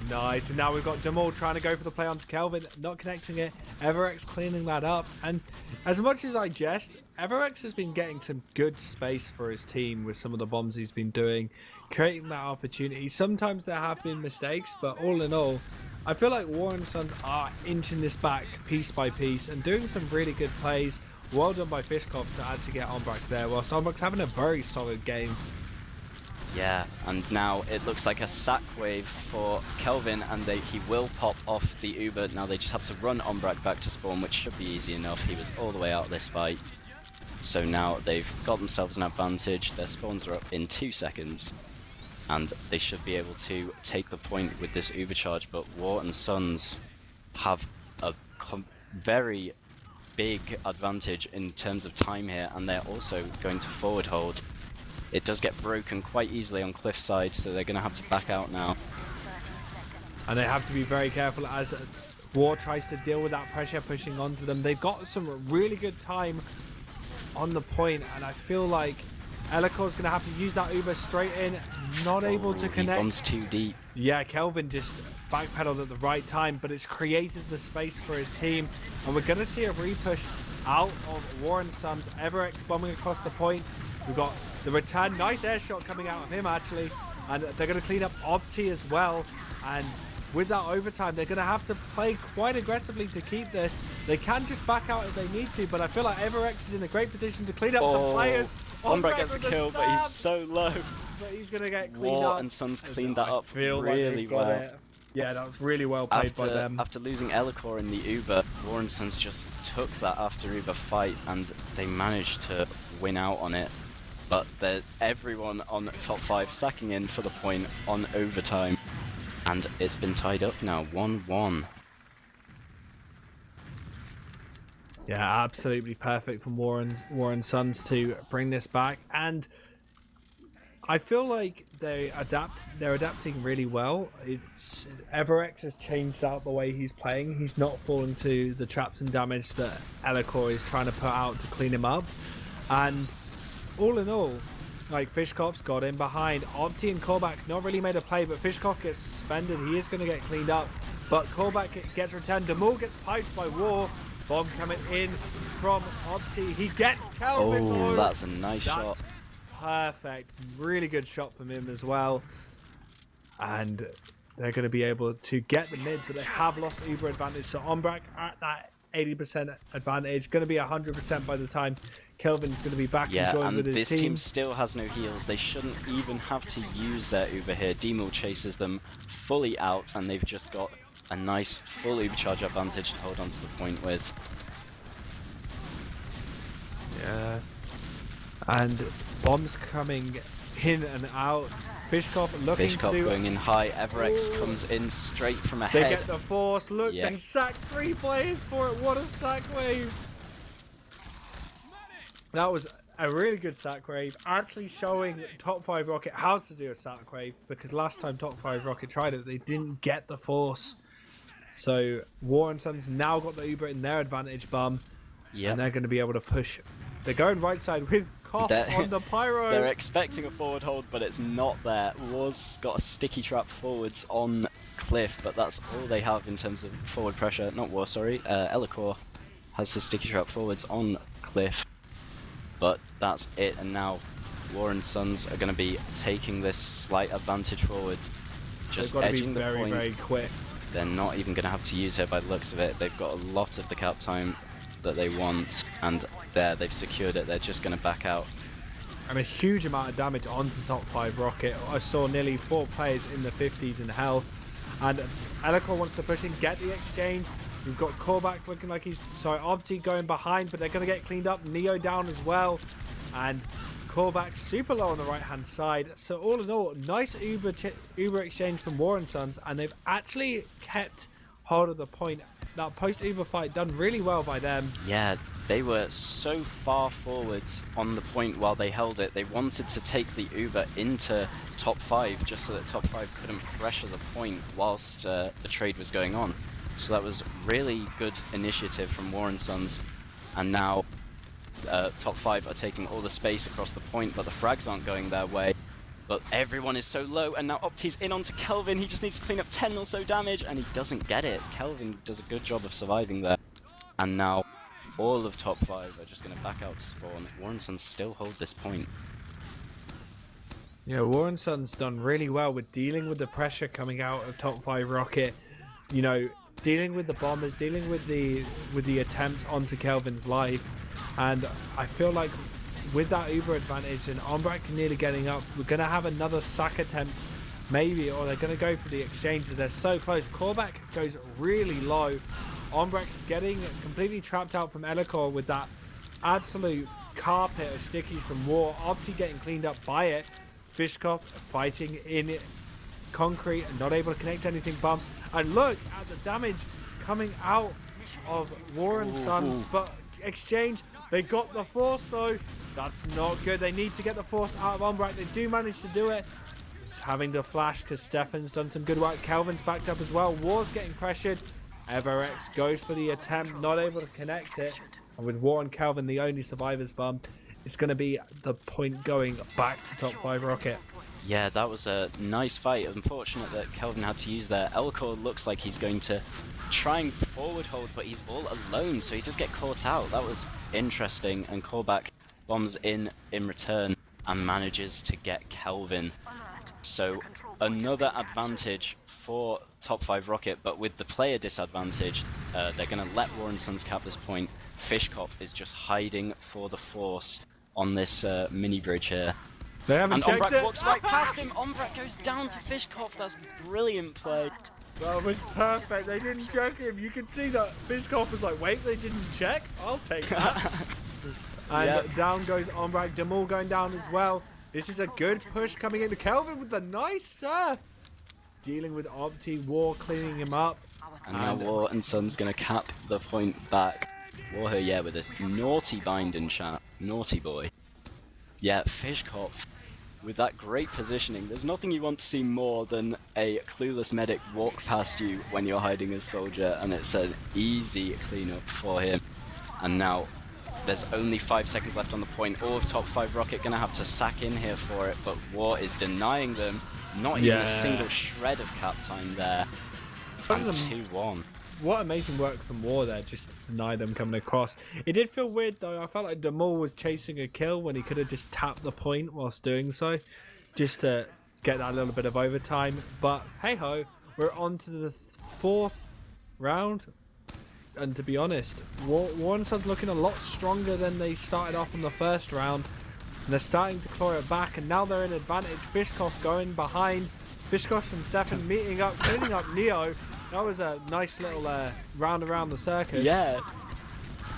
Nice, and now we've got Demol trying to go for the play onto Kelvin, not connecting it. Everex cleaning that up, and as much as I jest, Everex has been getting some good space for his team with some of the bombs he's been doing, creating that opportunity. Sometimes there have been mistakes, but all in all, I feel like War and Sons are inching this back piece by piece and doing some really good plays. Well done by Fishkopf to actually get Ombrak there, whilst Ombrak's having a very solid game. Yeah, and now it looks like a sack wave for Kelvin, and he will pop off the Uber. Now they just have to run Ombrak back to spawn, which should be easy enough. He was all the way out of this fight. So now they've got themselves an advantage. Their spawns are up in 2 seconds, and they should be able to take the point with this Uber charge. But War and Sons have a very big advantage in terms of time here, and they're also going to forward hold. It does get broken quite easily on cliffside, so they're going to have to back out now. And they have to be very careful as War tries to deal with that pressure pushing onto them. They've got some really good time on the point, and I feel like Elakor's going to have to use that Uber straight in, not able to connect. He bombs too deep. Yeah, Kelvin just backpedaled at the right time, but it's created the space for his team, and we're going to see a repush out of Warren Sons. Everex bombing across the point. We've got the return. Nice air shot coming out of him, actually. And they're going to clean up Opti as well. And with that overtime, they're going to have to play quite aggressively to keep this. They can just back out if they need to, but I feel like Everex is in a great position to clean up some players. Ombre gets a kill, but he's so low. But he's going to get cleaned up. War and Sons cleaned that up really like well. it. Yeah, that was really well played by them. After losing Elicor in the Uber, War and Sons just took that after Uber fight and they managed to win out on it. But everyone on top 5 sacking in for the point on overtime. And it's been tied up now, 1-1. Yeah, absolutely perfect from Warren Sons to bring this back. And I feel like they're adapting really well. Everex has changed out the way he's playing. He's not falling to the traps and damage that Elicor is trying to put out to clean him up. And all in all, like, Fishkoff's got in behind. Opti and Korbak not really made a play, but Fishkoff gets suspended. He is going to get cleaned up, but Korbak gets returned. Demul gets piped by War. Bomb coming in from Opti. He gets Kelvin. Oh, that's a nice shot. Perfect. Really good shot from him as well. And they're going to be able to get the mid, but they have lost Uber advantage. So Ombrak at that 80% advantage. Going to be 100% by the time Kelvin's going to be back and join with his team. Yeah, and this team still has no heals. They shouldn't even have to use their Uber here. Demul chases them fully out, and they've just got a nice full Uber charge advantage to hold on to the point with. Yeah. And bombs coming in and out. Fishkoff looking to do... going in high. Everex comes in straight from ahead. They get the force. Look, they sack 3 players for it. What a sack wave. That was a really good sack wave. Actually showing top 5 Rocket how to do a sack wave, because last time top 5 Rocket tried it, they didn't get the force. So War and Sons now got the Uber in their advantage bum. And they're going to be able to push. They're going right side with Koff on the Pyro. They're expecting a forward hold, but it's not there. War's got a sticky trap forwards on Cliff, but that's all they have in terms of forward pressure. Not War, sorry. Elicor has the sticky trap forwards on Cliff, but that's it. And now War and Sons are going to be taking this slight advantage forwards, just edging the point. Very quick. They're not even going to have to use her by the looks of it. They've got a lot of the cap time that they want, and there they've secured it. They're just going to back out. And a huge amount of damage onto top 5 Rocket. I saw nearly 4 players in the 50s in health, and Elicor wants to push in, get the exchange. We've got Korbak looking like he's Opti going behind, but they're going to get cleaned up. Neo down as well, and Korbak super low on the right hand side. So all in all, nice Uber exchange from War and Sons, and they've actually kept hold of the point. That post-Uber fight done really well by them. Yeah, they were so far forwards on the point while they held it. They wanted to take the Uber into top 5 just so that top 5 couldn't pressure the point whilst the trade was going on. So that was really good initiative from War and Sons. And now top 5 are taking all the space across the point, but the frags aren't going their way. But everyone is so low, and now Opti's in onto Kelvin. He just needs to clean up 10 or so damage, and he doesn't get it. Kelvin does a good job of surviving there. And now all of top 5 are just going to back out to spawn. War and Sons still hold this point. You know, War and Sons done really well with dealing with the pressure coming out of top 5 Rocket. You know, dealing with the bombers, dealing with the attempts onto Kelvin's life. And I feel like with that Uber advantage and Ombrak nearly getting up, we're going to have another sack attempt maybe, or they're going to go for the exchanges. They're so close. Korbak goes really low. Ombrak getting completely trapped out from Elicor with that absolute carpet of stickies from War. Opti getting cleaned up by it. Fishkoff fighting in concrete and not able to connect anything bum. And look at the damage coming out of War and Sons, but exchange, they got the force though. That's not good. They need to get the force out of Ombrak. They do manage to do it. It's having to flash because Stefan's done some good work. Kelvin's backed up as well. War's getting pressured. Everex goes for the attempt, not able to connect it. And with War and Kelvin the only survivors bum, it's going to be the point going back to top 5 Rocket. Yeah, that was a nice fight. Unfortunate that Kelvin had to use their Elcor. Looks like he's going to try and forward hold, but he's all alone, so he does get caught out. That was interesting, and Callback bombs in return and manages to get Kelvin. So another advantage for top 5 Rocket, but with the player disadvantage, they're going to let Warren Sons cap this point. Fishkopf is just hiding for the force on this mini bridge here. They haven't And checked Ombrak it. walks right past him. Ombrak goes down to Fishkopf. That's brilliant play. That was perfect. They didn't check him. You could see that Fishkopf was like, wait, they didn't check? I'll take that. And Yep. down goes Ombrak. Demul going down as well. This is a good push coming into Kelvin with a nice surf. Dealing with Opti, War cleaning him up. And now War and Son's gonna cap the point back. War here, yeah, with a naughty bind in chat. Naughty boy. Yeah, Fishkopf, with that great positioning, there's nothing you want to see more than a clueless medic walk past you when you're hiding as soldier, and it's an easy cleanup for him. And now, there's only 5 seconds left on the point. All of top 5 Rocket gonna have to sack in here for it, but War is denying them. Not even a single shred of cap time there. And 2-1. What amazing work from War there, just deny them coming across. It did feel weird though, I felt like Demul was chasing a kill when he could have just tapped the point whilst doing so, just to get that little bit of overtime. But hey ho, we're on to the 4th round, and to be honest, Warren Sons looking a lot stronger than they started off in the first round, and they're starting to claw it back, and now they're in advantage. Fishkopf going behind, Fishkopf and Stefan meeting up, cleaning up Neo. That was a nice little round around the circus. Yeah.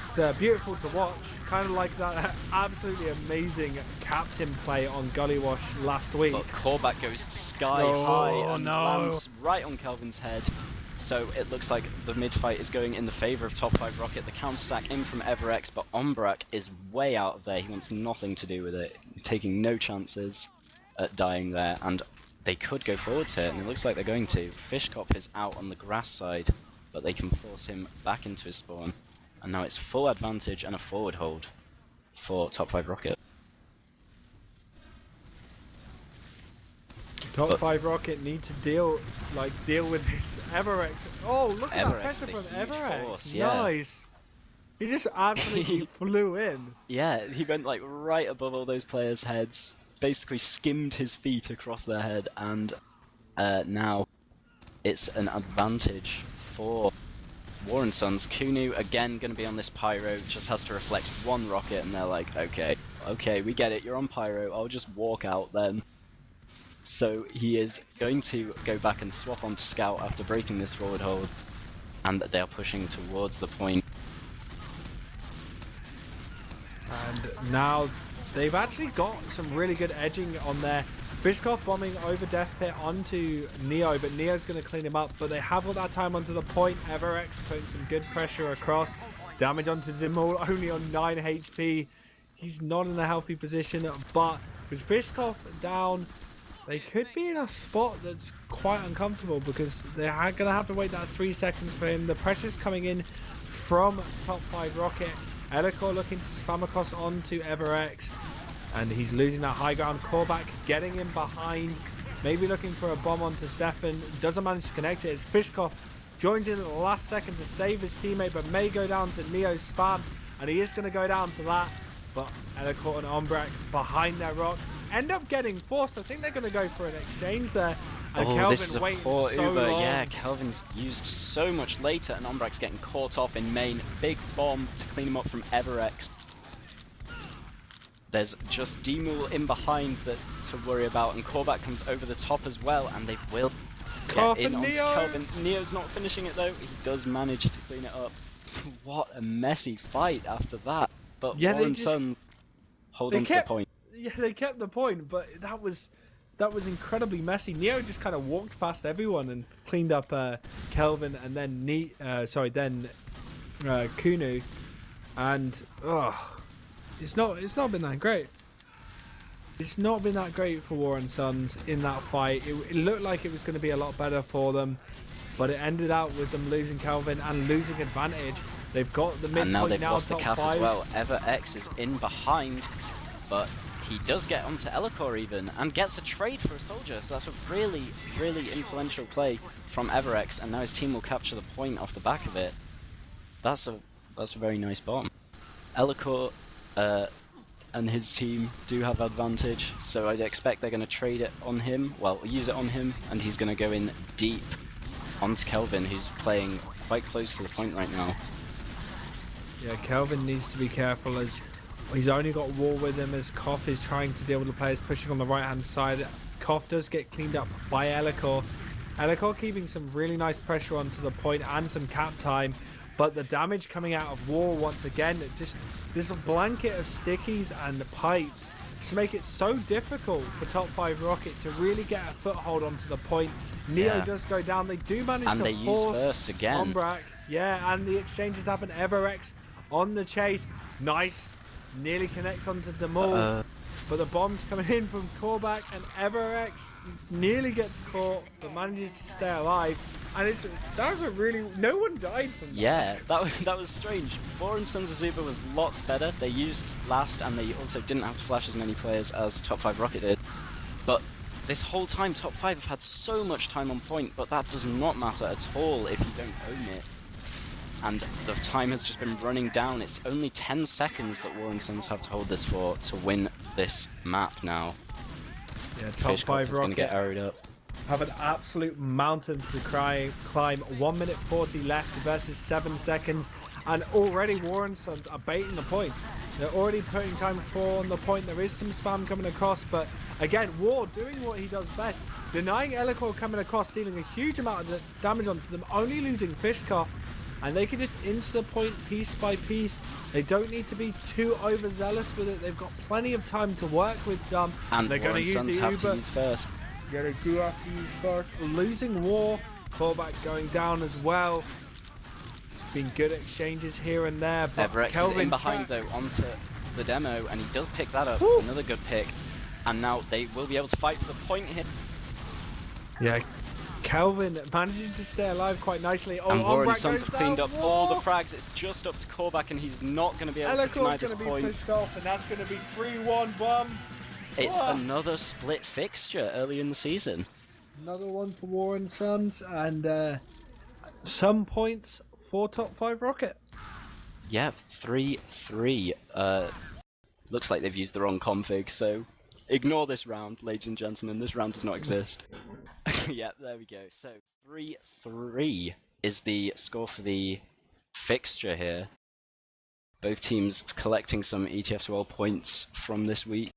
It's beautiful to watch. Kind of like that absolutely amazing captain play on Gully Wash last week. But Korvac goes sky high and lands right on Kelvin's head. So it looks like the mid fight is going in the favour of top 5 Rocket. The counter sack in from Everex, but Ombrak is way out of there. He wants nothing to do with it, taking no chances at dying there. And they could go forwards here, and it looks like they're going to. Fishkopf is out on the grass side, but they can force him back into his spawn. And now it's full advantage and a forward hold for top 5 Rocket. Top 5 Rocket need to deal with this Everex. Oh, look at that pressure from Everex. Force, yeah. Nice. He just absolutely flew in. Yeah, he went like right above all those players' heads, basically skimmed his feet across their head, and now it's an advantage for Warren Sons. Kunu again going to be on this pyro, just has to reflect one rocket, and they're like, okay, we get it, you're on pyro, I'll just walk out then. So he is going to go back and swap onto scout after breaking this forward hold, and they are pushing towards the point. And now they've actually got some really good edging on there. Fishkopf bombing over Death Pit onto Neo, but Neo's going to clean him up. But they have all that time onto the point. Everex putting some good pressure across. Damage onto Demul, only on 9 HP. He's not in a healthy position, but with Fishkopf down, they could be in a spot that's quite uncomfortable because they're going to have to wait that 3 seconds for him. The pressure's coming in from top 5 Rocket. Elikor looking to spam across onto Everex, and he's losing that high ground. Korvac getting him behind, maybe looking for a bomb onto Stefan, doesn't manage to connect it. It's Fishkopf, joins in at the last second to save his teammate, but may go down to Neo's spam, and he is going to go down to that. But Elikor and Ombrak behind their rock end up getting forced. I think they're going to go for an exchange there. And Kelvin Kelvin this is a waiting poor so Uber. long. Yeah, Kelvin's used so much later, and Ombrak's getting caught off in main. Big bomb to clean him up from Everex. There's just Demul in behind that to worry about, and Korvac comes over the top as well, and they will get in onto Kelvin. Neo's not finishing it though. He does manage to clean it up. What a messy fight after that. But Yeah, Warren Sons hold on to the point. Yeah, they kept the point, but that was incredibly messy. Neo just kind of walked past everyone and cleaned up Kelvin, and then Kunu, and it's not been that great. It's not been that great for Warren Sons in that fight. It looked like it was going to be a lot better for them, but it ended out with them losing Kelvin and losing advantage. They've got the midpoint and now they've lost the top cap 5. as well. Everex is in behind, but he does get onto Elikor even, and gets a trade for a soldier, so that's a really, really influential play from Everex, and now his team will capture the point off the back of it. That's a very nice bomb. Elikor and his team do have advantage, so I'd expect they're going to trade it on him, well, use it on him, and he's going to go in deep onto Kelvin, who's playing quite close to the point right now. Yeah, Kelvin needs to be careful as he's only got War with him as Koff is trying to deal with the players pushing on the right-hand side. Koff does get cleaned up by Elikor. Elikor keeping some really nice pressure onto the point and some cap time, but the damage coming out of War once again, just this blanket of stickies and pipes to make it so difficult for top5rocket to really get a foothold onto the point. Neo does go down. They do manage and to they force use first again. Ombrak. Yeah, and the exchanges happen. Everex on the chase. Nice. Nearly connects onto Demol. But the bomb's coming in from Korbak, and Everex nearly gets caught, but manages to stay alive. And that was a really... No one died from that. Yeah, that was strange. War and Sons of Zuba was lots better. They used last, and they also didn't have to flash as many players as top5rocket did. But this whole time, top5 have had so much time on point, but that does not matter at all if you don't own it. And the time has just been running down. It's only 10 seconds that War and Sons have to hold this for to win this map now. Yeah, top5rocket going to get arrowed up. Have an absolute mountain to climb. 1 minute 40 left versus 7 seconds, and already War and Sons are baiting the point. They're already putting ×4 on the point. There is some spam coming across, but again, War doing what he does best, denying Elikor coming across, dealing a huge amount of damage onto them, only losing Fishkoff, and they can just inch the point piece by piece. They don't need to be too overzealous with it. They've got plenty of time to work with them. And they're going to use the have Uber. to use first. Yeah, they do have to use first. Losing War. Callback going down as well. It's been good exchanges here and there. But Everex Kelvin is in behind though onto the demo, and he does pick that up. Woo! Another good pick. And now they will be able to fight for the point here. Yeah, Kelvin managing to stay alive quite nicely. Oh, and War and Ombrak Sons goes have cleaned down. up all the frags. It's just up to Korbak, and he's not going to be able to deny Elikor's this going to be point. pushed off, and that's going to be 3-1 bomb. It's another split fixture early in the season. Another one for War and Sons, and some points for top5rocket. Yeah, 3-3. Looks like they've used the wrong config, so ignore this round, ladies and gentlemen. This round does not exist. Yeah, there we go. So 3-3 is the score for the fixture here. Both teams collecting some ETF2L points from this week.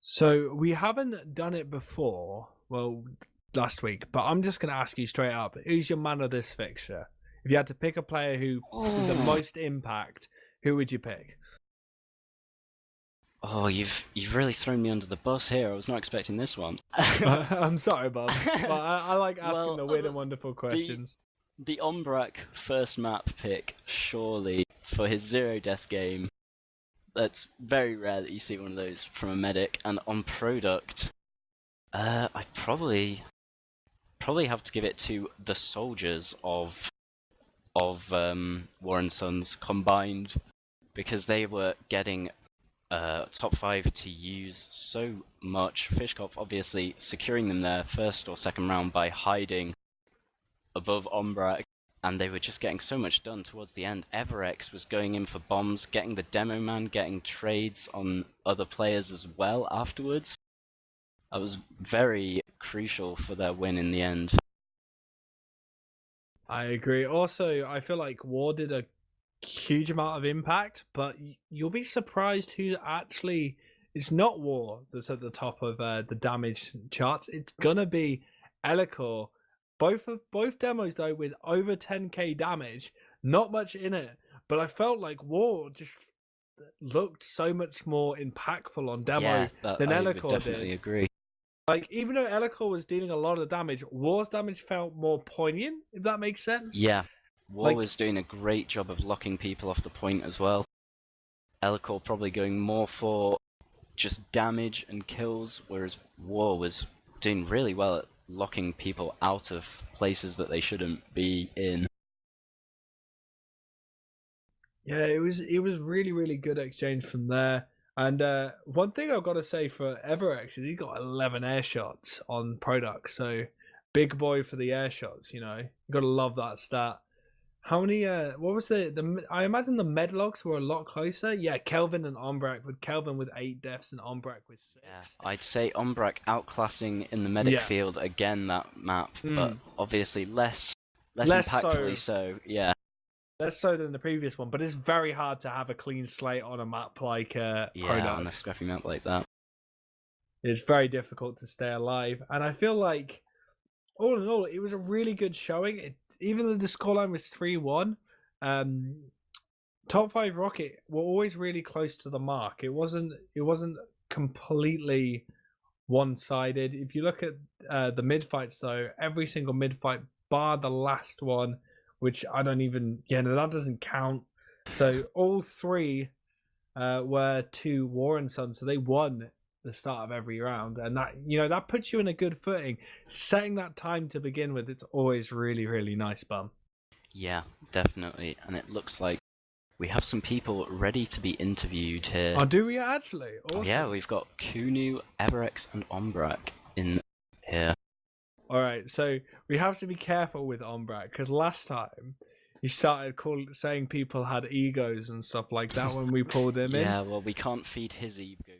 So we haven't done it before, well, last week, but I'm just going to ask you straight up, who's your man of this fixture? If you had to pick a player who did the most impact, who would you pick? Oh, you've really thrown me under the bus here. I was not expecting this one. I'm sorry, Bob, but I like asking the weird and wonderful questions. The Ombrak first map pick, surely, for his zero death game. That's very rare that you see one of those from a medic. And on product, I'd probably have to give it to the soldiers of War and Sons combined, because they were getting top5 to use so much. Fishkopf obviously securing them their first or second round by hiding above Ombrak, and they were just getting so much done towards the end. Everex was going in for bombs, getting the demo man, getting trades on other players as well afterwards. That was very crucial for their win in the end. I agree. Also, I feel like War did a huge amount of impact, but you'll be surprised who actually... It's not War that's at the top of the damage charts. It's gonna be Elikor. Both demos though with over 10k damage, not much in it, but I felt like War just looked so much more impactful on demo than Elikor did. I would definitely agree. Like, even though Elikor was dealing a lot of damage, War's damage felt more poignant, if that makes sense. Yeah, War was doing a great job of locking people off the point as well. Elikor probably going more for just damage and kills, whereas War was doing really well at locking people out of places that they shouldn't be in. Yeah, it was really, really good exchange from there. And one thing I've got to say for Everex is he got 11 air shots on product, so big boy for the air shots. You got to love that stat. How many? What was the? I imagine the medlogs were a lot closer. Yeah, Kelvin and Ombrak, with Kelvin with 8 deaths and Ombrak with 6. Yeah, I'd say Ombrak outclassing in the medic field again that map, but obviously less impactfully so. Yeah. Less so than the previous one, but it's very hard to have a clean slate on a map like Product. On a scrappy map like that. It's very difficult to stay alive, and I feel like, all in all, it was a really good showing. Even though the scoreline was 3-1, top 5 Rocket were always really close to the mark. It wasn't completely one-sided. If you look at the mid fights, though, every single mid fight, bar the last one, which I don't even... Yeah, no, that doesn't count. So all 3 were to Warren Sun, so they won the start of every round. And that, that puts you in a good footing. Setting that time to begin with, it's always really, really nice, Bum. Yeah, definitely. And it looks like we have some people ready to be interviewed here. Oh, do we actually? Awesome. Yeah, we've got Kunu, Everex, and Ombrak in here. All right, so we have to be careful with Ombrak, because last time he started saying people had egos and stuff like that when we pulled him in. Yeah, well, we can't feed his ego to.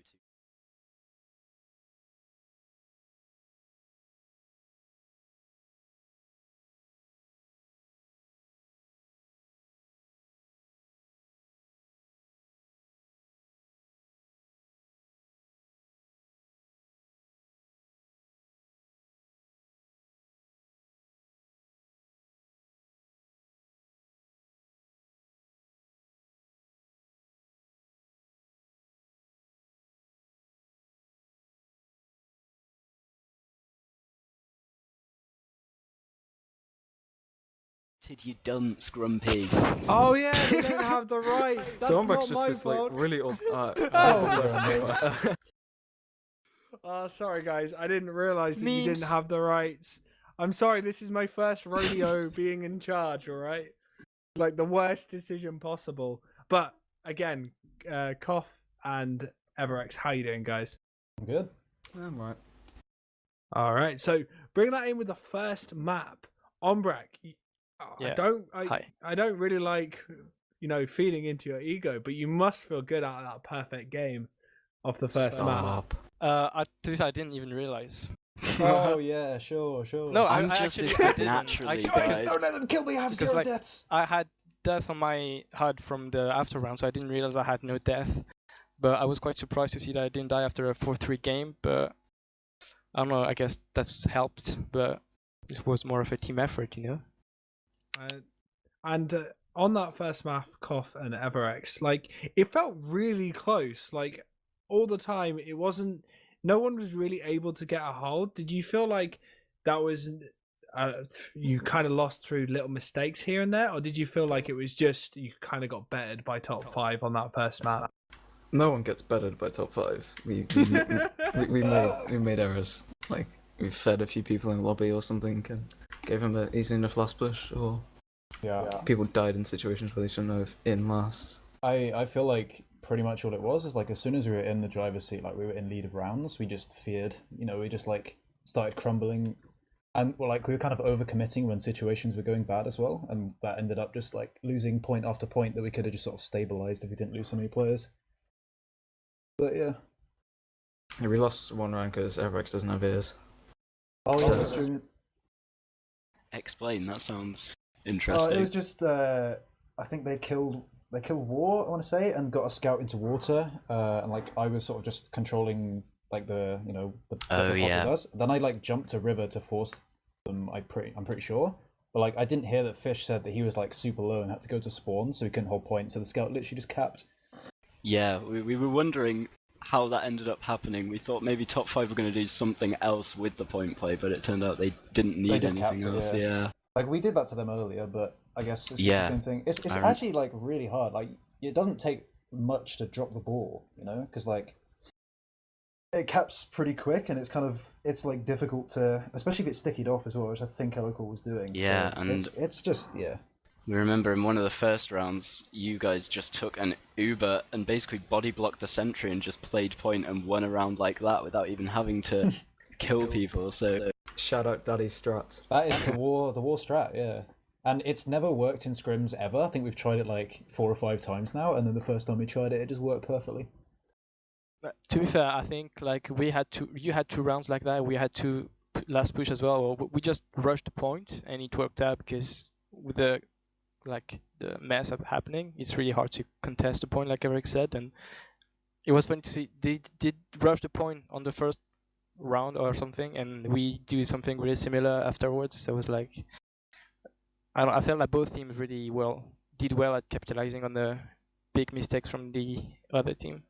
You dunce, Grumpy. Oh yeah, they don't have the rights. That's so not just my this fault. like really old. Sorry guys, I didn't realize that you didn't have the rights. I'm sorry. This is my first rodeo being in charge. All right, like the worst decision possible. But again, Koff and Everex, how you doing, guys? I'm good. I'm right. All right, so bring that in with the first map, Ombrak. Yeah. I don't really like, feeding into your ego, but you must feel good out of that perfect game off the first map. I didn't even realize. Oh yeah, sure. No, I'm I just actually this didn't. naturally, guys. Don't let them kill me. I have Because, 0 like, deaths. I had death on my HUD from the after round, so I didn't realize I had no death. But I was quite surprised to see that I didn't die after a 4-3 game. But I don't know. I guess that's helped. But it was more of a team effort, And on that first map, Koff and Everex, like, it felt really close. Like, all the time, it wasn't... No one was really able to get a hold. Did you feel like that was... you kind of lost through little mistakes here and there? Or did you feel like it was just you kind of got bettered by top 5 on that first map? No one gets bettered by top 5. We made errors. Like, we fed a few people in lobby or something and gave them an easy enough last push, or people died in situations where they shouldn't have in last. I feel like pretty much all it was is like as soon as we were in the driver's seat, like we were in lead of rounds, we just feared, we just like started crumbling, and we were kind of overcommitting when situations were going bad as well, and that ended up just like losing point after point that we could have just sort of stabilized if we didn't lose so many players. But yeah, we lost one round because Everex doesn't have ears. Oh yeah, that's true. Explain. That sounds interesting. It was just I think they killed War, I want to say, and got a scout into water. And like I was sort of just controlling like the us. Then I like jumped to river to force them. I'm pretty sure. But like I didn't hear that Fish said that he was like super low and had to go to spawn, so he couldn't hold point. So the scout literally just capped. Yeah, we were wondering how that ended up happening. We thought maybe top 5 were going to do something else with the point play, but it turned out they didn't need anything else. Yeah. Like we did that to them earlier, but I guess it's the same thing. It's actually like really hard. Like it doesn't take much to drop the ball, because like it caps pretty quick, and it's like difficult to, especially if it's stickied off as well, which I think Eloquent was doing. Yeah, so and it's just We remember in one of the first rounds, you guys just took an Uber and basically body blocked the sentry and just played point and won a round like that without even having to kill people. So shout out Daddy Strat. That is the war strat, yeah. And it's never worked in scrims ever. I think we've tried it like 4 or 5 times now, and then the first time we tried it, it just worked perfectly. To be fair, I think like you had 2 rounds like that. We had 2 last push as well. We just rushed the point, and it worked out because with the mess up happening, it's really hard to contest the point, like Eric said. And it was funny to see they did rush the point on the first round or something, and we do something really similar afterwards. So it was like I felt like both teams really did well at capitalizing on the big mistakes from the other team.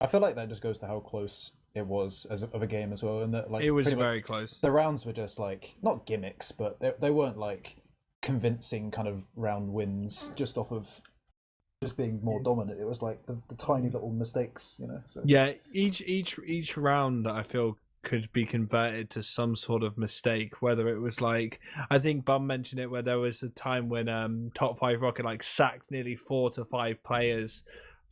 I feel like that just goes to how close it was of a game as well, and that like it was very close. The rounds were just like not gimmicks, but they weren't like convincing kind of round wins just off of just being more dominant. It was like the tiny little mistakes, you know. So. Yeah, each round I feel could be converted to some sort of mistake. Whether it was like, I think Bum mentioned it, where there was a time when top5rocket like sacked nearly 4 to 5 players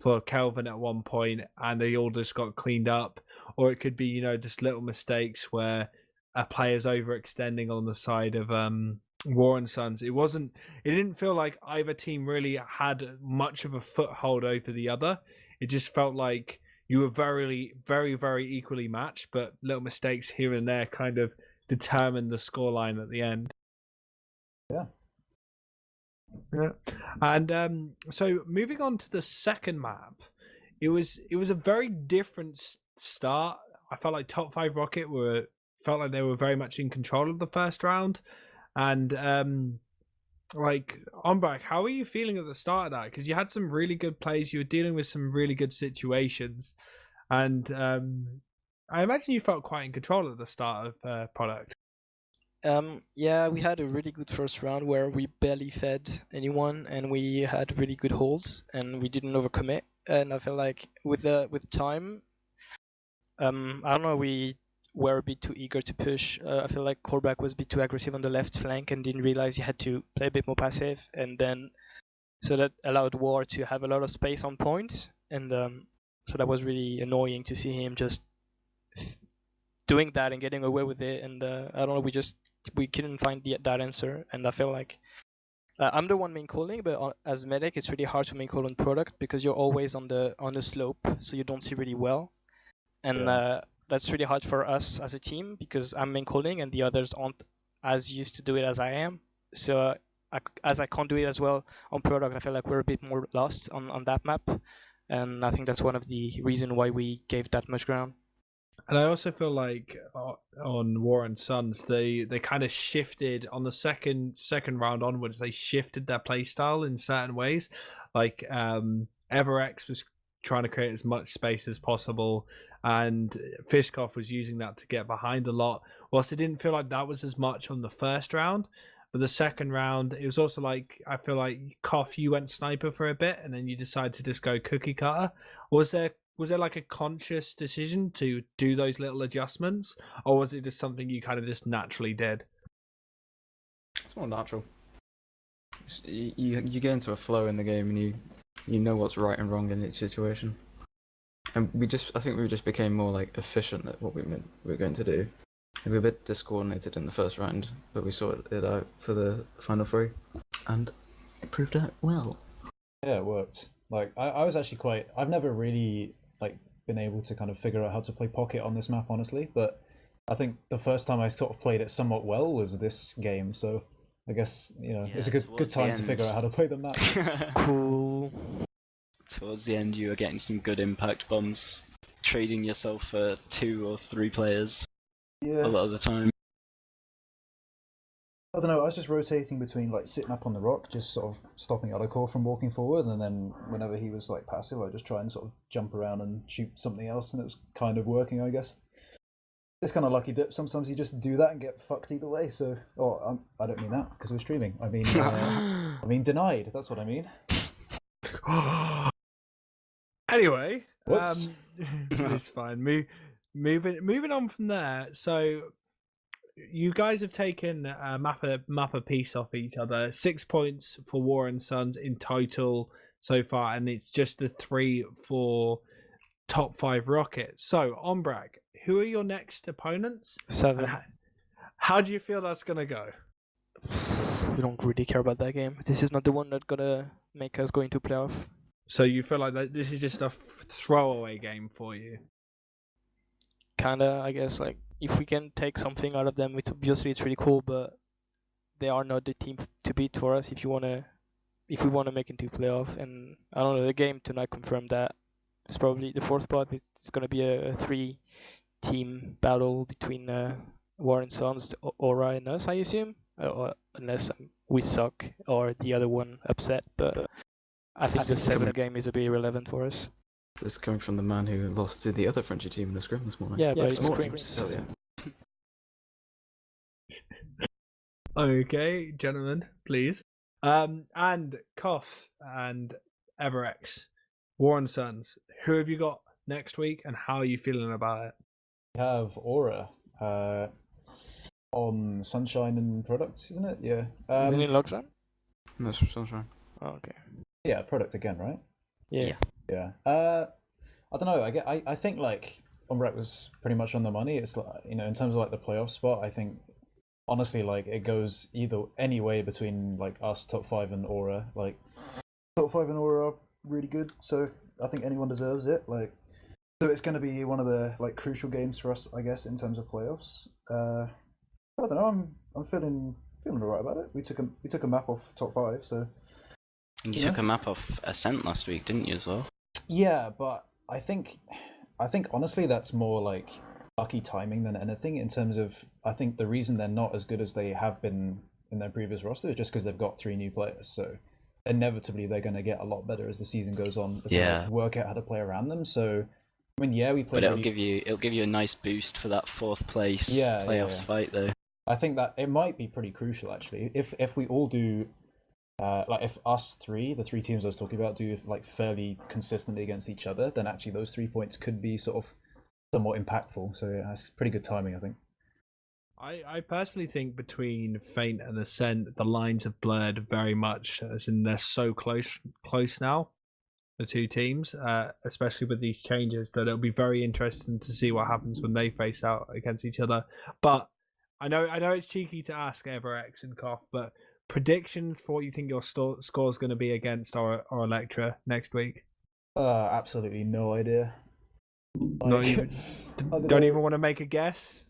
for Kelvin at one point, and they all just got cleaned up. Or it could be, you know, just little mistakes where a player's overextending on the side of War and Sons. It didn't feel like either team really had much of a foothold over the other. It just felt like you were very, very, very equally matched, but little mistakes here and there kind of determined the scoreline at the end. Yeah. And so moving on to the second map, it was a very different start. I felt like top5rocket felt like they were very much in control of the first round. And like Ombrak, how are you feeling at the start of that? Because you had some really good plays, you were dealing with some really good situations, and I imagine you felt quite in control at the start of product. Yeah, we had a really good first round where we barely fed anyone, and we had really good holds, and we didn't overcommit. And I feel like with time, I don't know, we were a bit too eager to push. I feel like Korbak was a bit too aggressive on the left flank and didn't realize he had to play a bit more passive, and then so that allowed War to have a lot of space on point, and so that was really annoying to see him just doing that and getting away with it. And I don't know, we couldn't find that answer, and I feel like I'm the one main calling, but as medic it's really hard to main call on product because you're always on the slope, so you don't see really well, and that's really hard for us as a team because I'm main calling and the others aren't as used to do it as I am. So as I can't do it as well on product, I feel like we're a bit more lost on that map, and I think that's one of the reasons why we gave that much ground. And I also feel like on War and Sons, they kind of shifted on the second round onwards. They shifted their play style in certain ways. Like Everx was trying to create as much space as possible, and Fishkoff was using that to get behind a lot. Whilst it didn't feel like that was as much on the first round, but the second round, it was also like, I feel like Koff, you went sniper for a bit, and then you decided to just go cookie cutter. Was there like a conscious decision to do those little adjustments, or was it just something you kind of just naturally did? It's more natural. You get into a flow in the game, and you know what's right and wrong in each situation. And I think we just became more like efficient at what we were going to do. And we were a bit discoordinated in the first round, but we sorted it out for the final 3, and it proved out well. Yeah, it worked. Like I was actually I've never really like been able to kind of figure out how to play pocket on this map, honestly, but I think the first time I sort of played it somewhat well was this game, so I guess, you know, it's a good time to figure out how to play the map. Cool. Towards the end, you were getting some good impact bombs, trading yourself for 2 or 3 players a lot of the time. I don't know, I was just rotating between like sit map on the rock, just sort of stopping Ottercore from walking forward, and then whenever he was like passive, I'd just try and sort of jump around and shoot something else, and it was kind of working, I guess. It's kind of lucky dip. Sometimes you just do that and get fucked either way. So, I don't mean that because we're streaming. I mean denied. That's what I mean. Anyway, Whoops. it's fine. Moving on from there. So you guys have taken a map a piece off each other. 6 points for War and Sons in total so far, and it's just the 3 for top 5 Rocket. So, Ombrak, who are your next opponents? 7. How do you feel that's gonna go? We don't really care about that game. This is not the one that's gonna make us go into playoff. So you feel like this is just a throwaway game for you? Kinda, I guess. Like, if we can take something out of them, it's really cool. But they are not the team to beat for us if we wanna make it into playoff. And I don't know. The game tonight confirmed that. It's probably the 4th spot. It's gonna be a 3-team battle between War and Sons, Aura, and us, I assume. Or unless we suck or the other one upset, but I think the 7th game is a bit irrelevant for us. This is coming from the man who lost to the other Frenchy team in a scrim this morning. Yeah, but it's scrims. Oh, yeah. Okay, gentlemen, please. And Koff and Everex, War and Sons. Who have you got next week, and how are you feeling about it? We have Aura. On Sunshine and Product, isn't it? Yeah. Isn't it Lockdown? No, Sunshine. Oh, okay. Yeah, Product again, right? Yeah. Yeah. I don't know. I think like Umbrecht was pretty much on the money. It's like, in terms of like the playoff spot, I think honestly like it goes any way between like us top 5 and Aura. Like top 5 and Aura are really good, so I think anyone deserves it. Like, so it's going to be one of the like crucial games for us, I guess, in terms of playoffs. I don't know. I'm feeling alright about it. We took a map off top 5, so. And you took a map off Ascent last week, didn't you, as well? Yeah, but I think honestly that's more like lucky timing than anything. In terms of, I think the reason they're not as good as they have been in their previous roster is just because they've got 3 new players. So inevitably they're going to get a lot better as the season goes on. As they work out how to play around them. So. I mean, yeah, we played. But it'll give you a nice boost for that 4th place playoffs fight, though. I think that it might be pretty crucial actually. If we all do, like if us 3, the 3 teams I was talking about, do like fairly consistently against each other, then actually those 3 points could be sort of somewhat impactful. So yeah, that's pretty good timing, I think. I personally think between Feint and Ascent, the lines have blurred very much, as in they're so close now. The 2 teams, especially with these changes, that it'll be very interesting to see what happens when they face out against each other. But I know it's cheeky to ask Everex and Koff, but predictions for what you think your score is going to be against our Electra next week? Absolutely no idea. Not even, don't even want to make a guess?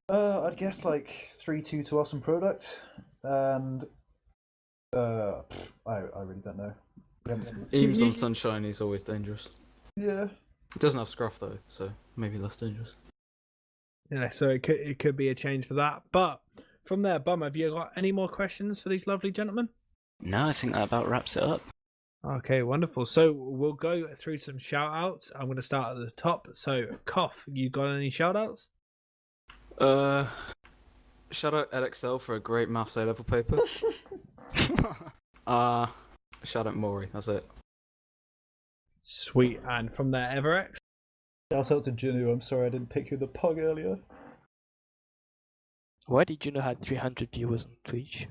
I'd guess like 3-2 to us in Product, and I really don't know. Eames on Sunshine is always dangerous. Yeah. It doesn't have Scruff though, so maybe less dangerous. Yeah, so it could be a change for that. But from there, Bum, have you got any more questions for these lovely gentlemen? No, I think that about wraps it up. Okay, wonderful. So we'll go through some shout outs. I'm going to start at the top. So, Koff, you got any shout outs? Shout out EdXL for a great maths A-level paper. Shout out Maury, that's it. Sweet. And from there, Everex? Shout out to Juno. I'm sorry I didn't pick you the pug earlier. Why did Juno had 300 viewers on Twitch?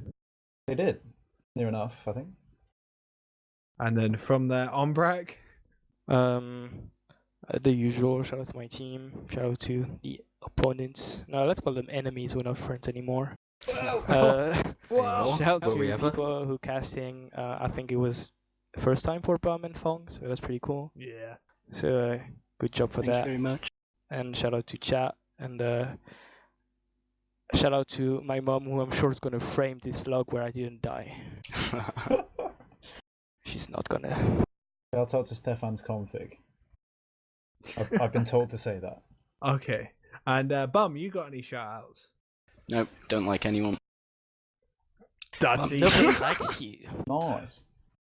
They did. Near enough, I think. And then from there, Ombrak? The usual. Shout out to my team. Shout out to the opponents. No, let's call them enemies. We're not friends anymore. Shout out to people who casting. I think it was the first time for Bum and Phong, so that's pretty cool. Yeah. So good job for that. Thank you very much. And shout out to chat, and shout out to my mom, who I'm sure is gonna frame this log where I didn't die. She's not gonna. Shout out to Stefan's config. I've been told to say that. Okay. And Bum, you got any shout outs? Nope, don't like anyone. That's nobody likes you.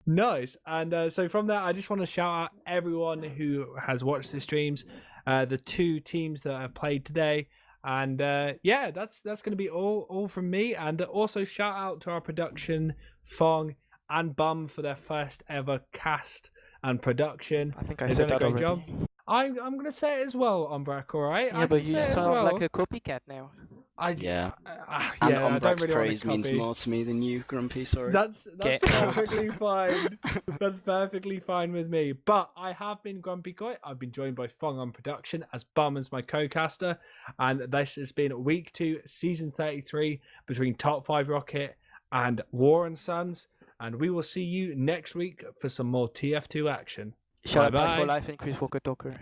Nice. And so from there, I just want to shout out everyone who has watched the streams, the 2 teams that have played today. And yeah, that's going to be all from me. And also shout out to our production, Phong and Bum, for their first ever cast and production. I think I said that already. Job. I'm going to say it as well, Umbrak, all right? Yeah, but you sound like a copycat now. Yeah. yeah, And I don't Ombrex really want praise to means copy. more to me than you, Grumpy. Sorry. That's Get perfectly fine. That's perfectly fine with me. But I have been GrumpyKoi. I've been joined by Phong on production as Bum as my co-caster, and this has been week 2, season 33 between Top 5 Rocket and War and Sons. And we will see you next week for some more TF2 action. Shout out Bye-bye. Pack for Life and Chris Walker Talker.